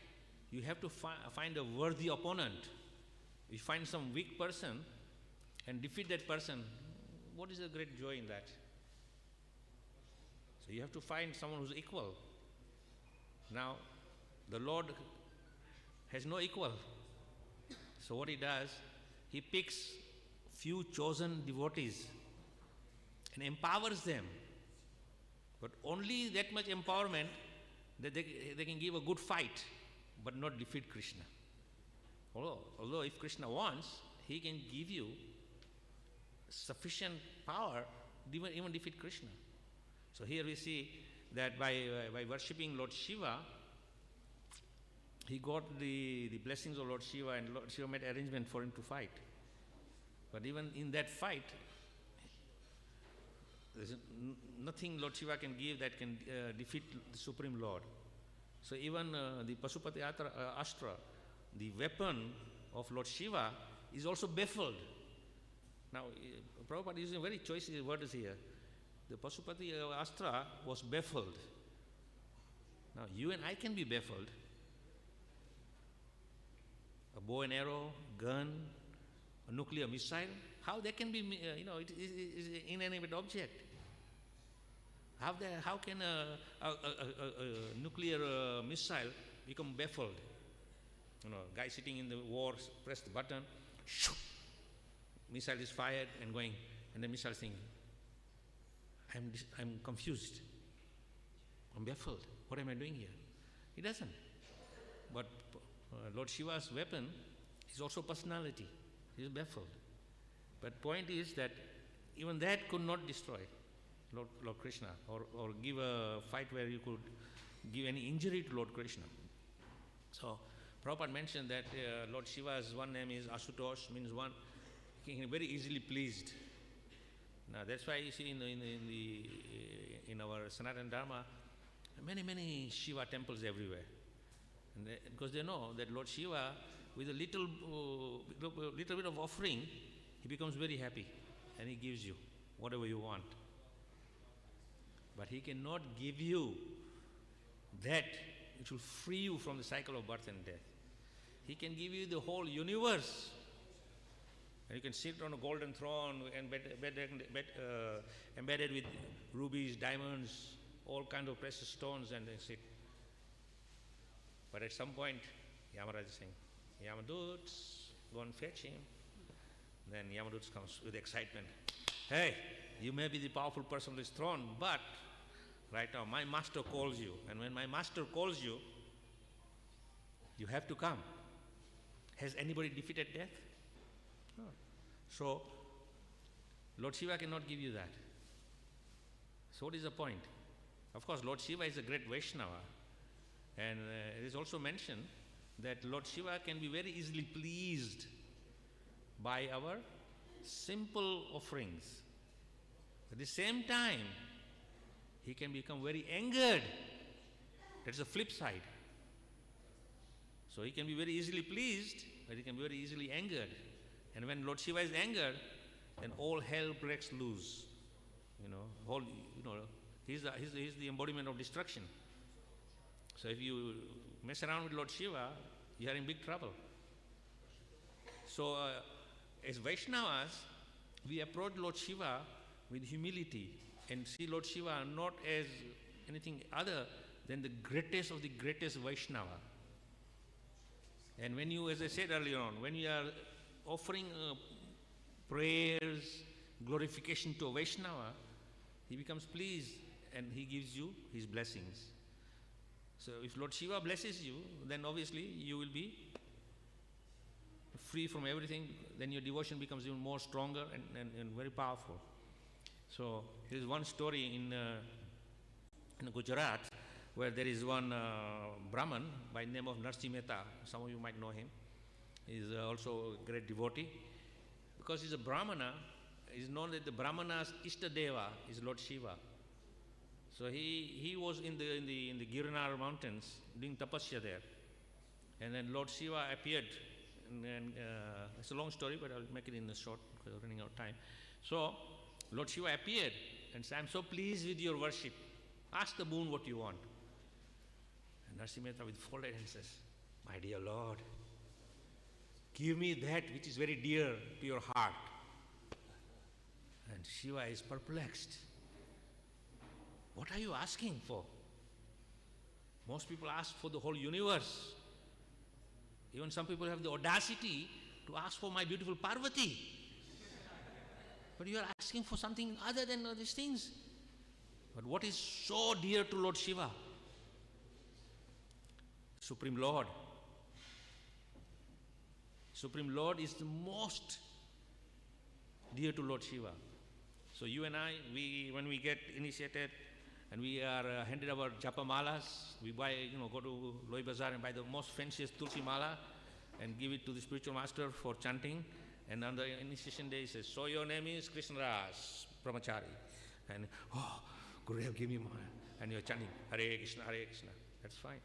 you have to find a worthy opponent. You find some weak person and defeat that person. What is the great joy in that? So you have to find someone who's equal. Now, the Lord has no equal. So what he does, he picks few chosen devotees and empowers them. But only that much empowerment that they can give a good fight. but not defeat Krishna. Although if Krishna wants, he can give you sufficient power to even defeat Krishna. So here we see that by worshipping Lord Shiva, he got the blessings of Lord Shiva, and Lord Shiva made arrangement for him to fight. But even in that fight, there's nothing Lord Shiva can give that can defeat the Supreme Lord. So even the Pasupati Astra, the weapon of Lord Shiva, is also baffled. Now, Prabhupada is using very choice words here. The Pasupati Astra was baffled. Now, you and I can be baffled. A bow and arrow, gun, a nuclear missile, how they can be, it is an inanimate object. How can a nuclear missile become baffled? Guy sitting in the war, press the button, shoo, missile is fired and going, and the missile is thinking, I'm confused, I'm baffled, what am I doing here? He doesn't. But Lord Shiva's weapon is also personality. He is baffled. But point is that even that could not destroy Lord Krishna, or give a fight where you could give any injury to Lord Krishna. So Prabhupada mentioned that Lord Shiva's one name is Asutosh, means one, he is very easily pleased. Now that's why you see in our Sanatana Dharma, many Shiva temples everywhere. And because they know that Lord Shiva, with a little bit of offering, he becomes very happy and he gives you whatever you want. But he cannot give you that which will free you from the cycle of birth and death. He can give you the whole universe. And you can sit on a golden throne embedded with rubies, diamonds, all kinds of precious stones, and then sit. But at some point, Yamaraj is saying, Yamaduts, go and fetch him. Then Yamaduts comes with excitement. Hey, you may be the powerful person on this throne, but right now my master calls you. And when my master calls you, you have to come. Has anybody defeated death? No. So, Lord Shiva cannot give you that. So what is the point? Of course, Lord Shiva is a great Vaishnava. And it is also mentioned that Lord Shiva can be very easily pleased by our simple offerings. At the same time, he can become very angered. That's the flip side. So he can be very easily pleased, but he can be very easily angered. And when Lord Shiva is angered, then all hell breaks loose. He's the embodiment of destruction. So if you mess around with Lord Shiva, you are in big trouble. So as Vaishnavas, we approach Lord Shiva with humility and see Lord Shiva not as anything other than the greatest of the greatest Vaishnava. And when you, as I said earlier on, when you are offering prayers, glorification to a Vaishnava, he becomes pleased and he gives you his blessings. So if Lord Shiva blesses you, then obviously you will be free from everything, then your devotion becomes even more stronger and very powerful. So there is one story in Gujarat where there is one Brahman by the name of Narsi Mehta. Some of you might know him. He is also a great devotee. Because he is a Brahmana, it is known that the Brahmana's Ishtadeva is Lord Shiva. So he was in the Girinar mountains doing tapasya there. And then Lord Shiva appeared. And it's a long story, but I'll make it in a short because we're running out of time. So Lord Shiva appeared and said, I'm so pleased with your worship. Ask the boon what you want. And Narsi Mehta with folded hands says, my dear Lord, give me that which is very dear to your heart. And Shiva is perplexed. What are you asking for? Most people ask for the whole universe. Even some people have the audacity to ask for my beautiful Parvati. But you are asking for something other than these things. But what is so dear to Lord Shiva? Supreme Lord, Supreme Lord is the most dear to Lord Shiva. So you and I, when we get initiated and we are handed our japa malas, we buy, go to Loi Bazaar and buy the most fanciest tulsi mala and give it to the spiritual master for chanting. And on the initiation day he says, so your name is Krishna Ras Brahmachari. And, oh, Gurudev, give me more. And you're chanting, Hare Krishna, Hare Krishna. That's fine.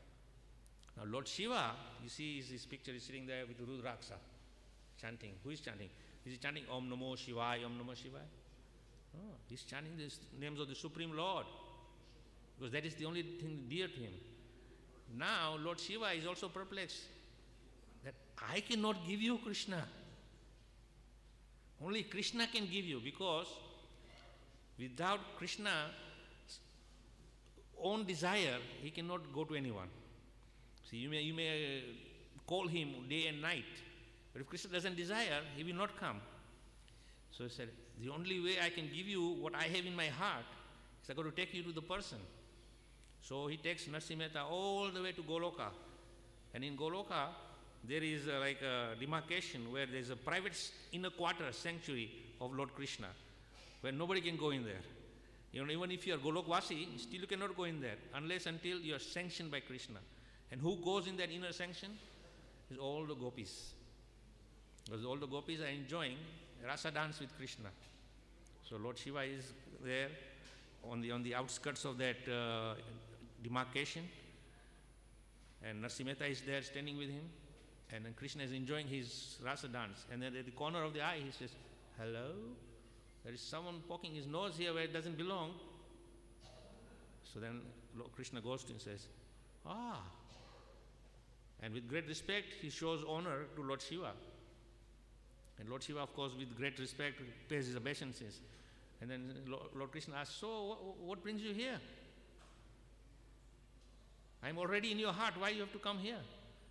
Now Lord Shiva, you see his picture is sitting there with Rudraksa, chanting. Who is chanting? Is he chanting Om Namo Shivaya, Om Namo Shivaya? No, he's chanting the names of the Supreme Lord, because that is the only thing dear to him. Now Lord Shiva is also perplexed that I cannot give you Krishna. Only Krishna can give you, because without Krishna's own desire, he cannot go to anyone. See, you may call him day and night, but if Krishna doesn't desire, he will not come. So he said, the only way I can give you what I have in my heart is I got to take you to the person. So he takes Narasimha Mehta all the way to Goloka. And in Goloka, there is like a demarcation where there is a private inner quarter sanctuary of Lord Krishna, where nobody can go in there. Even if you are Golokvasi, still you cannot go in there unless until you are sanctioned by Krishna. And who goes in that inner sanction? Is all the gopis. Because all the gopis are enjoying rasa dance with Krishna. So Lord Shiva is there on the outskirts of that demarcation, and Narasimha Mehta is there standing with him, and then Krishna is enjoying his rasa dance. And then at the corner of the eye he says, hello? There is someone poking his nose here where it doesn't belong. So then Lord Krishna goes to him and says, ah. And with great respect he shows honor to Lord Shiva. And Lord Shiva, of course, with great respect, pays his obeisances. And then Lord Krishna asks, so what brings you here? I'm already in your heart. Why you have to come here?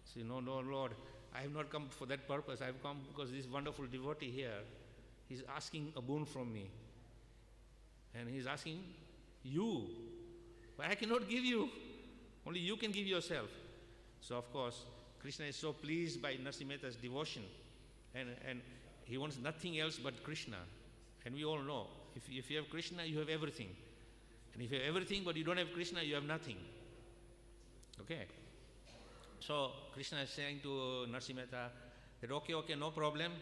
Say, no, Lord, I have not come for that purpose. I have come because this wonderful devotee here, he's asking a boon from me. And he's asking you. But I cannot give you. Only you can give yourself. So, of course, Krishna is so pleased by Narasimha Mehta's devotion. And he wants nothing else but Krishna. And we all know, if you have Krishna, you have everything. And if you have everything but you don't have Krishna, you have nothing. Okay? So Krishna is saying to Narasimha Mehta that, okay, no problem.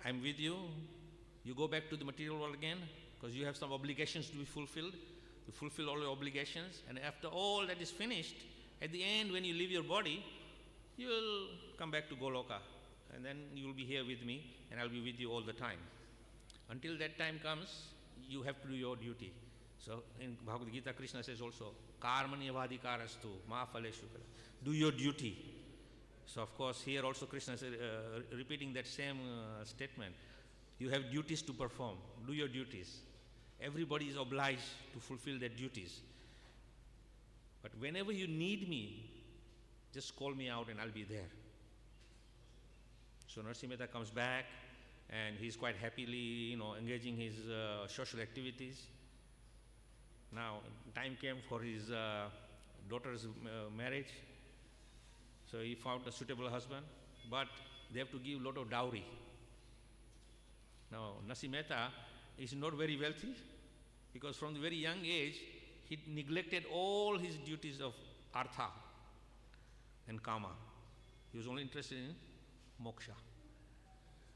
I'm with you. You go back to the material world again, because you have some obligations to be fulfilled. You fulfill all your obligations. And after all that is finished, at the end, when you leave your body, you will come back to Goloka. And then you will be here with me, and I'll be with you all the time. Until that time comes, you have to do your duty. So in Bhagavad Gita, Krishna says also, Karmani avadhikarastu ma phaleshu. Do your duty. So of course here also Krishna is repeating that same statement. You have duties to perform. Do your duties. Everybody is obliged to fulfill their duties. But whenever you need me, just call me out and I'll be there. So Narasimha Mehta comes back, and he's quite happily, engaging his social activities. Now, time came for his daughter's marriage. So he found a suitable husband, but they have to give a lot of dowry. Now, Narasimha Mehta is not very wealthy, because from the very young age, he neglected all his duties of artha and kama. He was only interested in moksha.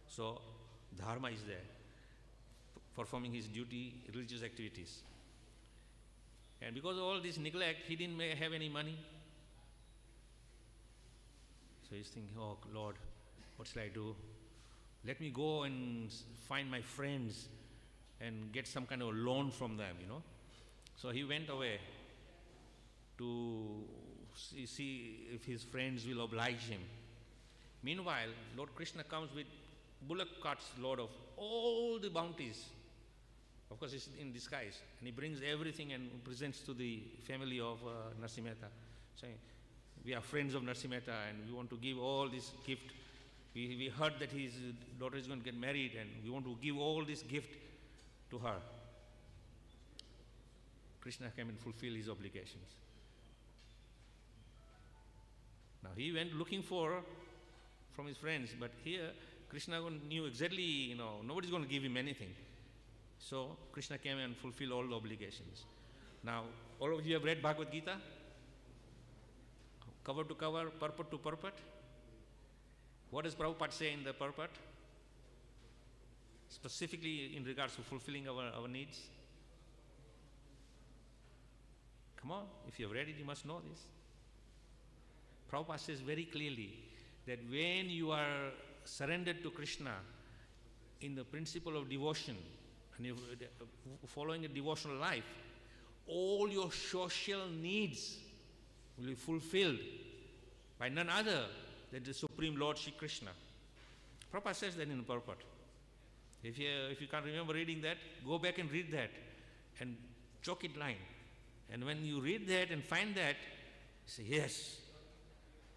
So dharma is there, performing his duty, religious activities. And because of all this neglect, he didn't have any money. So he's thinking, oh Lord, what shall I do? Let me go and find my friends and get some kind of a loan from them, So he went away to see if his friends will oblige him. Meanwhile, Lord Krishna comes with bullock carts load of all the bounties. Of course, it's in disguise. And he brings everything and presents to the family of Narasimha Mehta, saying, we are friends of Narasimha Mehta and we want to give all this gift. We heard that his daughter is going to get married, and we want to give all this gift to her. Krishna came and fulfilled his obligations. Now he went looking for from his friends. But here, Krishna knew exactly, nobody's going to give him anything. So Krishna came and fulfilled all the obligations. Now, all of you have read Bhagavad Gita? Cover to cover, purport to purport. What does Prabhupada say in the purport? Specifically in regards to fulfilling our needs. Come on, if you have read it, you must know this. Prabhupada says very clearly that when you are surrendered to Krishna in the principle of devotion, and you're following a devotional life, all your social needs will be fulfilled by none other than the Supreme Lord Shri Krishna. Prabhupada says that in the purport. If you can't remember reading that, go back and read that and chalk it line. And when you read that and find that, say, yes,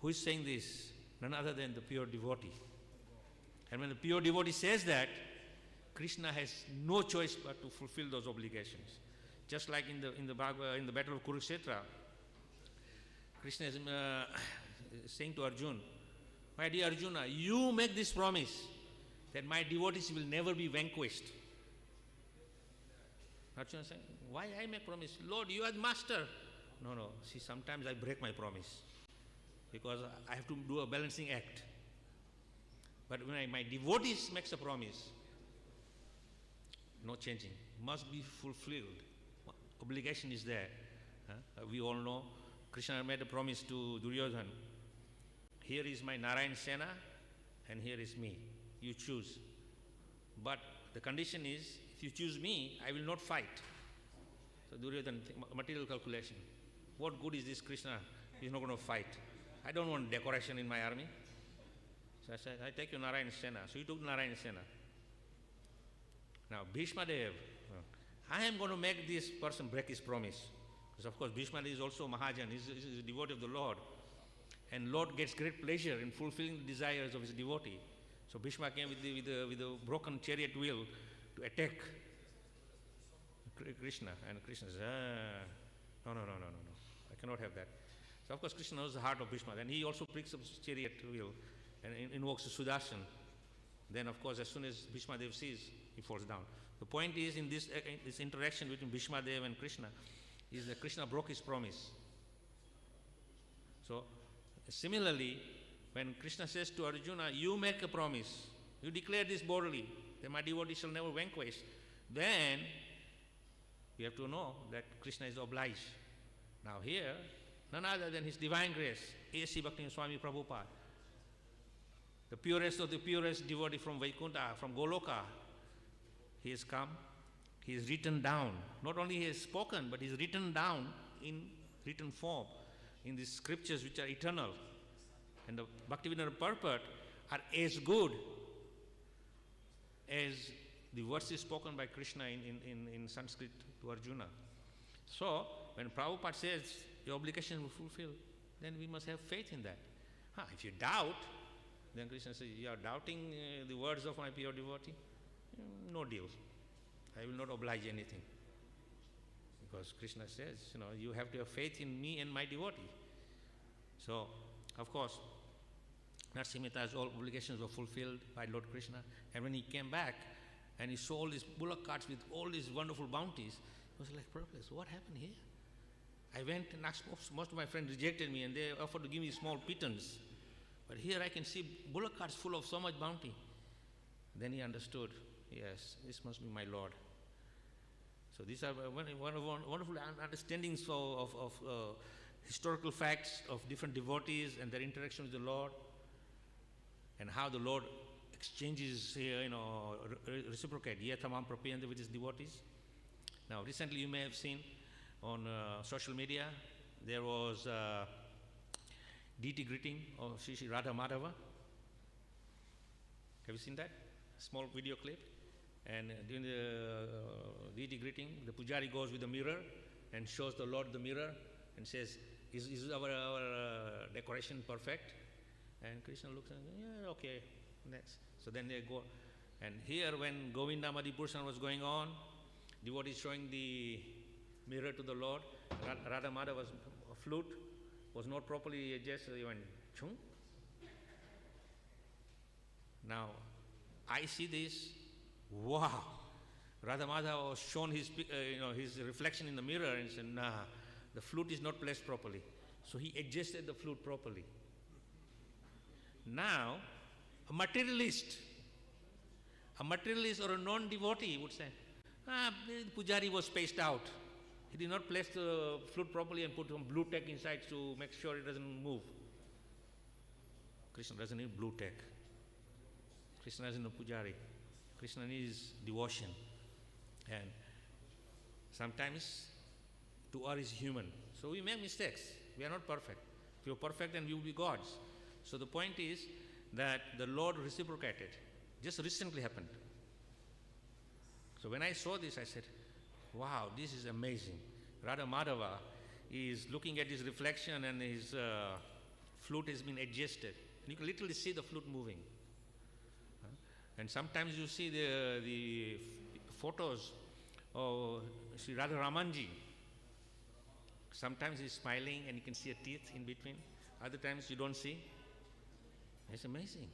who is saying this? None other than the pure devotee. And when the pure devotee says that, Krishna has no choice but to fulfill those obligations. Just like in the battle of Kurukshetra, Krishna is saying to Arjuna, my dear Arjuna, you make this promise that my devotees will never be vanquished. Arjuna saying, why I make promise? Lord, you are the master. No, see, sometimes I break my promise because I have to do a balancing act. But when my devotees makes a promise, no changing, must be fulfilled. Obligation is there. We all know Krishna made a promise to Duryodhana. Here is my Narayan Sena and here is me. You choose. But the condition is, if you choose me, I will not fight. So Duryodhana, material calculation. What good is this Krishna? He's not going to fight. I don't want decoration in my army. So I said, I take you Narayan Sena. So he took Narayan Sena. Now Bhishma Dev, I am going to make this person break his promise. Because of course Bhishma Dev is also Mahajan, he's a devotee of the Lord. And Lord gets great pleasure in fulfilling the desires of his devotee. So Bhishma came with the broken chariot wheel to attack Krishna. And Krishna says, no, I cannot have that. So of course Krishna knows the heart of Bhishma. Then he also picks up his chariot wheel and invokes Sudarshan. Then of course as soon as Bhishma Dev sees, he falls down. The point is in this interaction between Bhishma Dev and Krishna is that Krishna broke his promise. So similarly, when Krishna says to Arjuna, you make a promise, you declare this boldly, that my devotee shall never vanquish, then we have to know that Krishna is obliged. Now here, none other than His divine grace, A.C. Bhakti Swami Prabhupada, the purest of the purest devotee from Vaikuntha, from Goloka, he has come, he has written down, not only he has spoken, but he has written down in written form, in these scriptures which are eternal. And the Bhaktivedanta purport are as good as the verses spoken by Krishna in Sanskrit to Arjuna. So, when Prabhupada says the obligation will fulfill, then we must have faith in that. If you doubt, then Krishna says, you are doubting the words of my pure devotee? No deal. I will not oblige anything. Because Krishna says, you have to have faith in me and my devotee. So, of course, Narasimha's all obligations were fulfilled by Lord Krishna. And when he came back and he saw all these bullock carts with all these wonderful bounties, he was like, Prabhupada, what happened here? I went and asked, most of my friends rejected me and they offered to give me small pittance. But here I can see bullock carts full of so much bounty. Then he understood, yes, this must be my Lord. So these are wonderful understandings of historical facts of different devotees and their interaction with the Lord, and how the Lord exchanges, reciprocate, yetamam prapayante with his devotees. Now recently you may have seen on social media, there was deity greeting of Sri Radha Madhava. Have you seen that? Small video clip. And during the deity greeting, the pujari goes with the mirror and shows the Lord the mirror and says, is our decoration perfect? And Krishna looks and says, yeah, okay, next. So then they go. And here when Govinda Madhipursan was going on, devotees showing the mirror to the Lord, Radha Madhava's flute was not properly adjusted, he went chung. Now, I see this, wow. Radha Madhava was shown his, his reflection in the mirror and said, nah, the flute is not placed properly. So he adjusted the flute properly. Now, a materialist or a non-devotee would say, the pujari was spaced out. He did not place the flute properly and put some blue tack inside to make sure it doesn't move. Krishna doesn't need blue tack. Krishna is no pujari. Krishna needs devotion. And sometimes to err is human. So we make mistakes. We are not perfect. If you're perfect, then we will be gods. So the point is that the Lord reciprocated. Just recently happened. So when I saw this, I said, wow, this is amazing. Radha Madhava is looking at his reflection and his flute has been adjusted. And you can literally see the flute moving. And sometimes you see the photos of Sri Radha Ramanji. Sometimes he's smiling and you can see a teeth in between. Other times you don't see. It's amazing.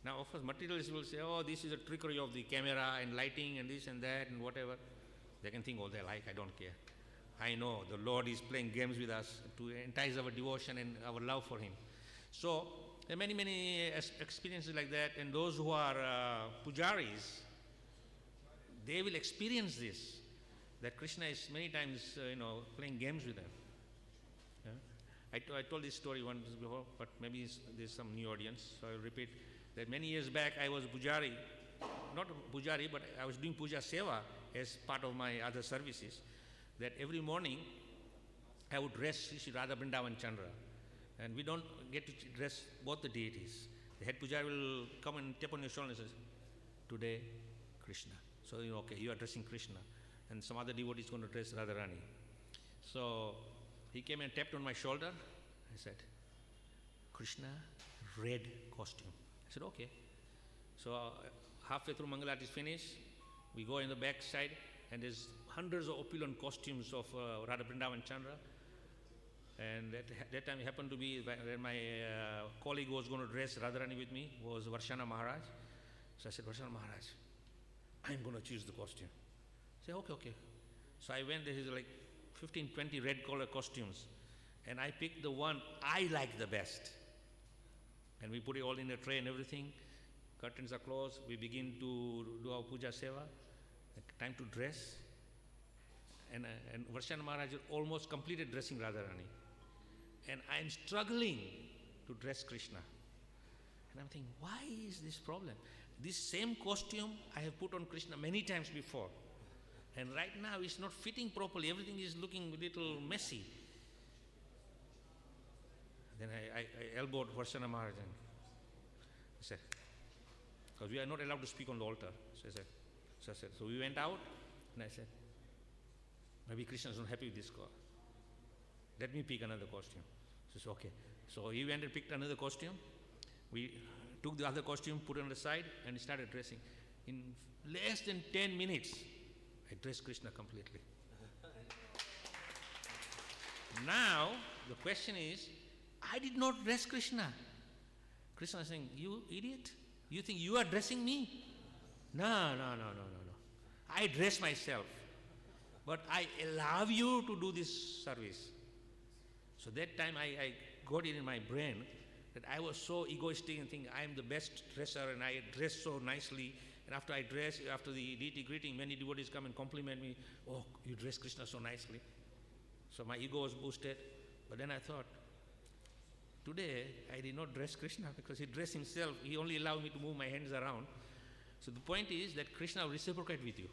Now, of course, materialists will say, oh, this is a trickery of the camera and lighting and this and that and whatever. They can think all they like, I don't care. I know the Lord is playing games with us to entice our devotion and our love for Him. So, there are many, many experiences like that, and those who are pujaris, they will experience this, that Krishna is many times, playing games with them. Yeah? I told this story once before, but maybe there's some new audience, so I'll repeat that many years back I was a pujari, not a pujari, but I was doing puja seva as part of my other services, that every morning I would dress Sri Radha Vrindavan Chandra. And we don't get to dress both the deities. The head pujari will come and tap on your shoulder and says, today, Krishna. So, okay, you are dressing Krishna. And some other devotee is going to dress Radharani. So, he came and tapped on my shoulder. I said, Krishna, red costume. I said, okay. So, halfway through Mangalarti is finished. We go in the back side and there's hundreds of opulent costumes of Radha Vrindavan Chandra. And that time it happened to be when my colleague was going to dress Radharani with me, was Varshana Maharaj. So I said, Varshana Maharaj, I'm going to choose the costume. I said, okay. So I went, there is like 15, 20 red color costumes. And I picked the one I like the best. And we put it all in a tray and everything. Curtains are closed. We begin to do our puja seva. Time to dress. And Varshana Maharaj almost completed dressing Radharani. And I'm struggling to dress Krishna. And I'm thinking, why is this problem? This same costume I have put on Krishna many times before. And right now it's not fitting properly. Everything is looking a little messy. Then I elbowed Varshana Maharaj and I said, because we are not allowed to speak on the altar. So we went out and I said, maybe Krishna is not happy with this car. Let me pick another costume. So said, okay. So he went and picked another costume. We took the other costume, put it on the side, and started dressing. In less than 10 minutes, I dressed Krishna completely. Now, the question is, I did not dress Krishna. Krishna is saying, you idiot, you think you are dressing me? No. I dress myself. But I allow you to do this service. So that time I got it in my brain that I was so egoistic and thinking I am the best dresser and I dress so nicely. And after I dress, after the deity greeting, many devotees come and compliment me, oh, you dress Krishna so nicely. So my ego was boosted. But then I thought, today I did not dress Krishna because he dressed himself. He only allowed me to move my hands around. So the point is that Krishna will reciprocate with you.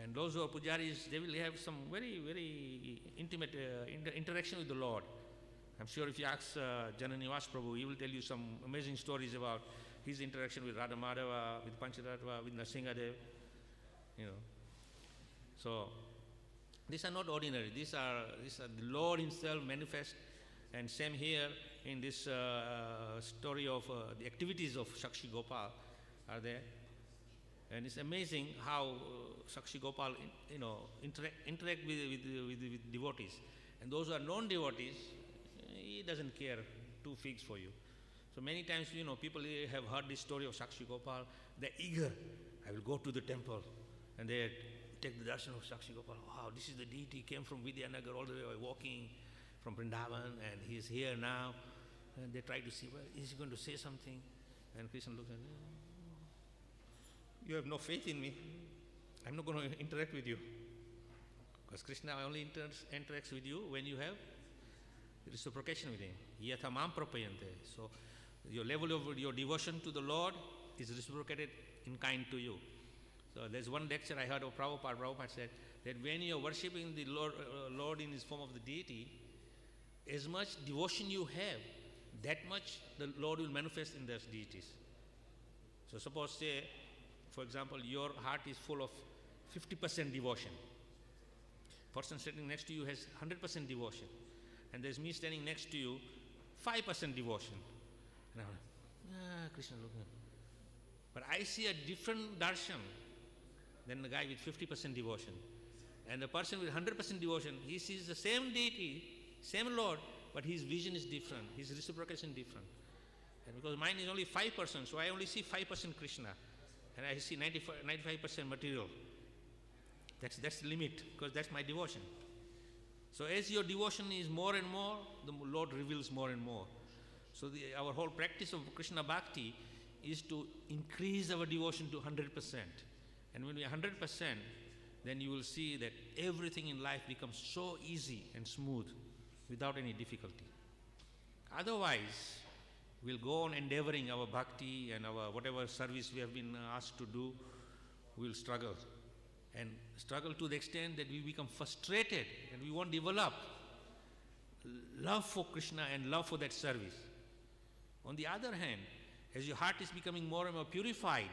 And those who are pujaris, they will have some very, very intimate interaction with the Lord. I'm sure if you ask Jananivas Prabhu, he will tell you some amazing stories about his interaction with Radha Madhava, with Panchatattva, with Nrsingadev. So these are not ordinary. These are the Lord Himself manifest. And same here in this story of the activities of Sakshi Gopal are there. And it's amazing how Sakshi Gopal, interact with devotees. And those who are non-devotees, he doesn't care 2 figs for you. So many times, people have heard this story of Sakshi Gopal. They're eager. I will go to the temple, and they take the darshan of Sakshi Gopal. Wow, this is the deity. Came from Vidyanagar all the way walking from Vrindavan, and he is here now. And they try to see, well, is he going to say something? And Krishna looks at him. You have no faith in me. I'm not going to interact with you. Because Krishna only interacts with you when you have reciprocation with him. Yatha mam prapayante. So your level of your devotion to the Lord is reciprocated in kind to you. So there's one lecture I heard of Prabhupada. Prabhupada said that when you are worshipping the Lord in his form of the deity, as much devotion you have, that much the Lord will manifest in those deities. So suppose, say, for example, your heart is full of 50% devotion. Person sitting next to you has 100% devotion. And there's me standing next to you, 5% devotion. And I'm like, Krishna, look. But I see a different darshan than the guy with 50% devotion. And the person with 100% devotion, he sees the same deity, same Lord, but his vision is different, his reciprocation different. And because mine is only 5%, so I only see 5% Krishna. And I see 95% material. That's the limit, because that's my devotion. So as your devotion is more and more, the Lord reveals more and more. So our whole practice of Krishna Bhakti is to increase our devotion to 100%. And when we are 100%, then you will see that everything in life becomes so easy and smooth without any difficulty. Otherwise, we'll go on endeavoring our bhakti and our whatever service we have been asked to do, we'll struggle. And struggle to the extent that we become frustrated and we won't develop love for Krishna and love for that service. On the other hand, as your heart is becoming more and more purified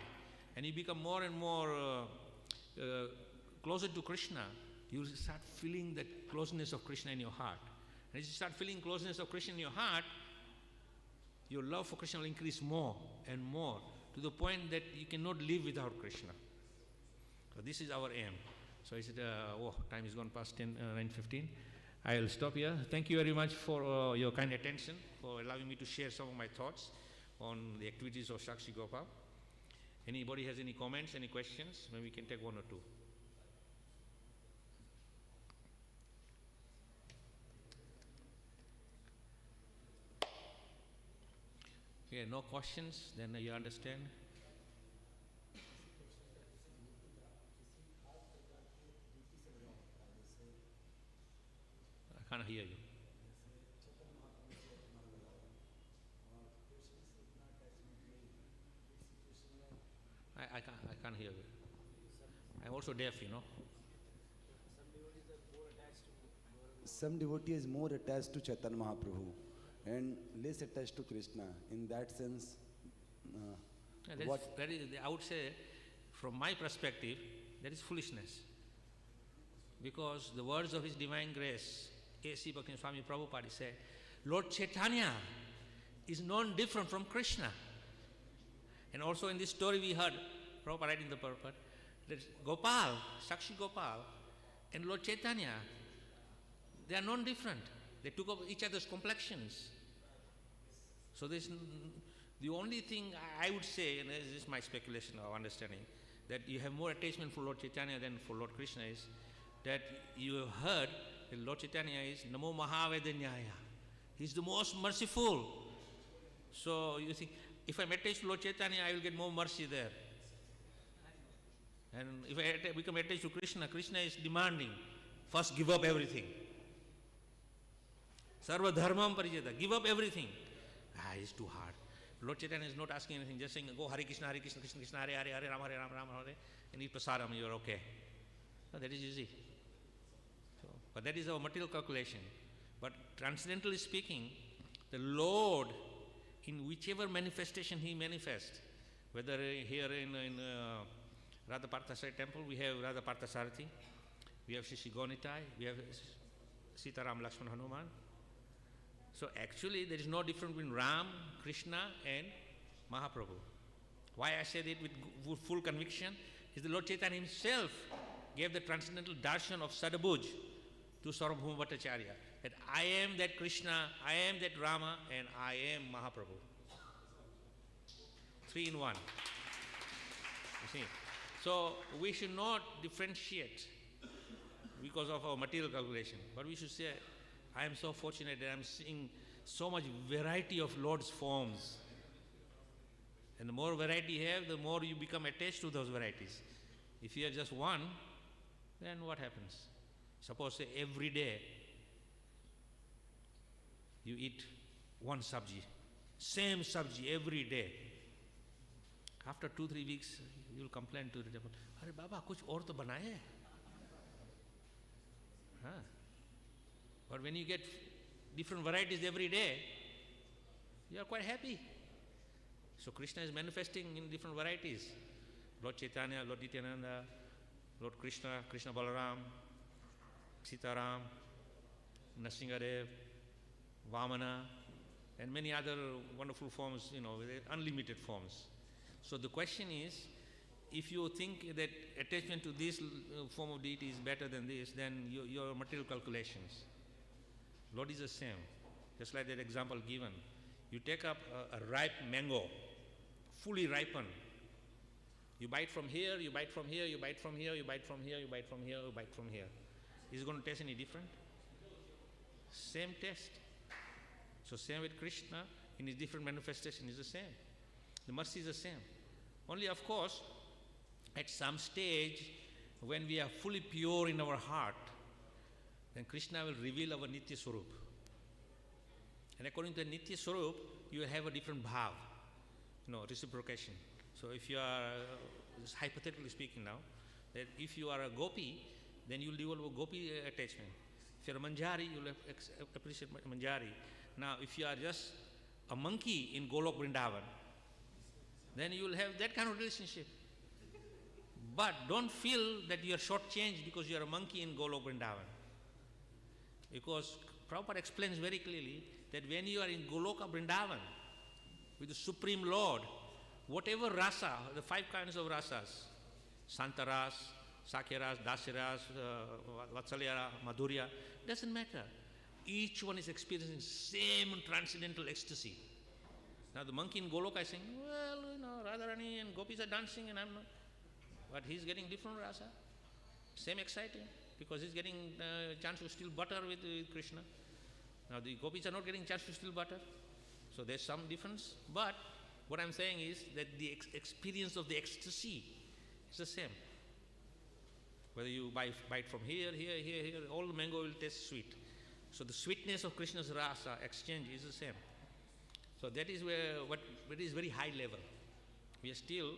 and you become more and more closer to Krishna, you will start feeling that closeness of Krishna in your heart. And as you start feeling closeness of Krishna in your heart, your love for Krishna will increase more and more to the point that you cannot live without Krishna. So this is our aim. So is it, time is gone past 9:15. I will stop here. Thank you very much for your kind attention, for allowing me to share some of my thoughts on the activities of Sakshi Gopal. Anybody has any comments, any questions? Maybe we can take one or two. Yeah, no questions, then you understand. I can't hear you. I can't hear you. I'm also deaf, Some devotee is more attached to Chaitanya Mahaprabhu and less attached to Krishna. In that sense, I would say, from my perspective, that is foolishness. Because the words of His Divine Grace, A.C. Swami Prabhupada said, Lord Chaitanya is non-different from Krishna. And also in this story we heard, Prabhupada writing the purport, that Gopal, Sakshi Gopal, and Lord Chaitanya, they are non-different. They took up each other's complexions. So this, the only thing I would say, and this is my speculation or understanding, that you have more attachment for Lord Chaitanya than for Lord Krishna is that you have heard that Lord Chaitanya is Namo Mahavedanyaya. He's the most merciful. So you think, if I'm attached to Lord Chaitanya, I will get more mercy there. And if I become attached to Krishna, Krishna is demanding, first give up everything. Sarva dharmam parijeta, give up everything. It's too hard. Lord Chaitanya is not asking anything, just saying, go Hare Krishna, Krishna Krishna, Hare Hare, Hare Rama, Hare Rama, Rama Hare, and eat prasadam, you are okay. No, that is easy. So, but that is our material calculation. But transcendentally speaking, the Lord, in whichever manifestation He manifests, whether here in Radha Parthasari temple, we have Radha Parthasarathi, we have Shri Gonitai, we have Sita Ram Lakshman Hanuman. So actually there is no difference between Ram, Krishna and Mahaprabhu. Why I said it with full conviction is the Lord Chaitanya Himself gave the transcendental darshan of Sadabhuj to Sarvabhauma Bhattacharya, that I am that Krishna, I am that Rama, and I am Mahaprabhu. 3 in 1. You see? So we should not differentiate because of our material calculation, but we should say, I am so fortunate that I am seeing so much variety of Lord's forms. And the more variety you have, the more you become attached to those varieties. If you have just one, then what happens? Suppose say every day you eat one sabji, same sabji every day. After 2-3 weeks, you will complain to the devil, "Arey Baba, kuch aur to banaye hai." Huh? But when you get different varieties every day, you are quite happy. So Krishna is manifesting in different varieties. Lord Chaitanya, Lord Nityananda, Lord Krishna, Krishna Balaram, Sitaram, Nrsingadev, Vamana, and many other wonderful forms, with unlimited forms. So the question is, if you think that attachment to this form of deity is better than this, then your material calculations. Lord is the same. Just like that example given. You take up a ripe mango, fully ripened. You bite from here, you bite from here, you bite from here, you bite from here, you bite from here, you bite from here. Is it going to taste any different? Same taste. So same with Krishna, in his different manifestation is the same. The mercy is the same. Only of course, at some stage, when we are fully pure in our heart, then Krishna will reveal our Nitya Swarup. And according to the Nitya Swarup, you will have a different bhav, reciprocation. So if you are, just hypothetically speaking now, that if you are a gopi, then you will develop a gopi attachment. If you are a manjari, you will appreciate manjari. Now, if you are just a monkey in Golok Vrindavan, then you will have that kind of relationship. But don't feel that you are shortchanged because you are a monkey in Golok Vrindavan. Because Prabhupada explains very clearly that when you are in Goloka Vrindavan with the Supreme Lord, whatever rasa, the 5 kinds of rasas, Santaras, Sakyaras, Dasiras, Vatsalya, Madhurya, doesn't matter. Each one is experiencing same transcendental ecstasy. Now the monkey in Goloka is saying, well, Radharani and gopis are dancing and I'm not. But he's getting different rasa. Same exciting, because he's getting chance to steal butter with Krishna. Now the gopis are not getting chance to steal butter. So there's some difference. But what I'm saying is that the experience of the ecstasy is the same. Whether you bite from here, all the mango will taste sweet. So the sweetness of Krishna's rasa exchange is the same. So that is what is very high level. We are still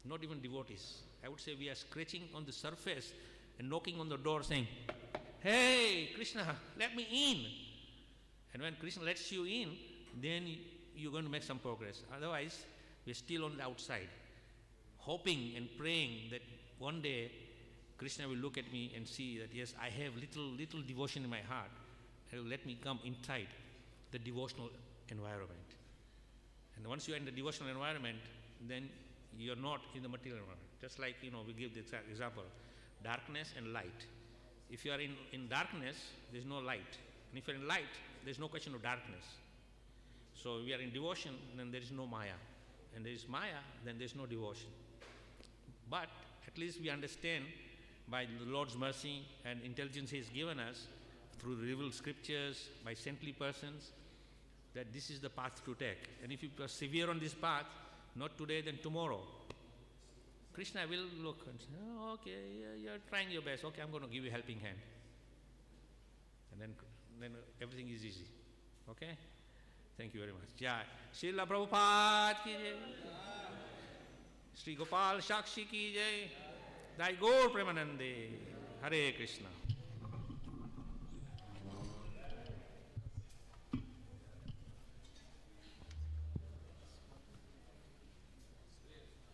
not even devotees. I would say we are scratching on the surface and knocking on the door saying, "Hey, Krishna, let me in." And when Krishna lets you in, then you're going to make some progress. Otherwise, we're still on the outside, hoping and praying that one day Krishna will look at me and see that, yes, I have little devotion in my heart. He will let me come inside the devotional environment. And once you're in the devotional environment, then you're not in the material environment. Just like, we give the example, darkness and light. If you are in darkness, there's no light. And if you're in light, there's no question of darkness. So we are in devotion, then there is no Maya. And there is Maya, then there's no devotion. But at least we understand by the Lord's mercy and intelligence He has given us through the revealed scriptures, by saintly persons, that this is the path to take. And if you persevere on this path, not today, then tomorrow, Krishna will look and say, "Oh, okay, you're trying your best. Okay, I'm going to give you a helping hand." And then everything is easy. Okay? Thank you very much. Jai. Srila Prabhupada ki jai. Shri Gopal Sakshi ki jai. Dai Gaur Premanande. Hare Krishna.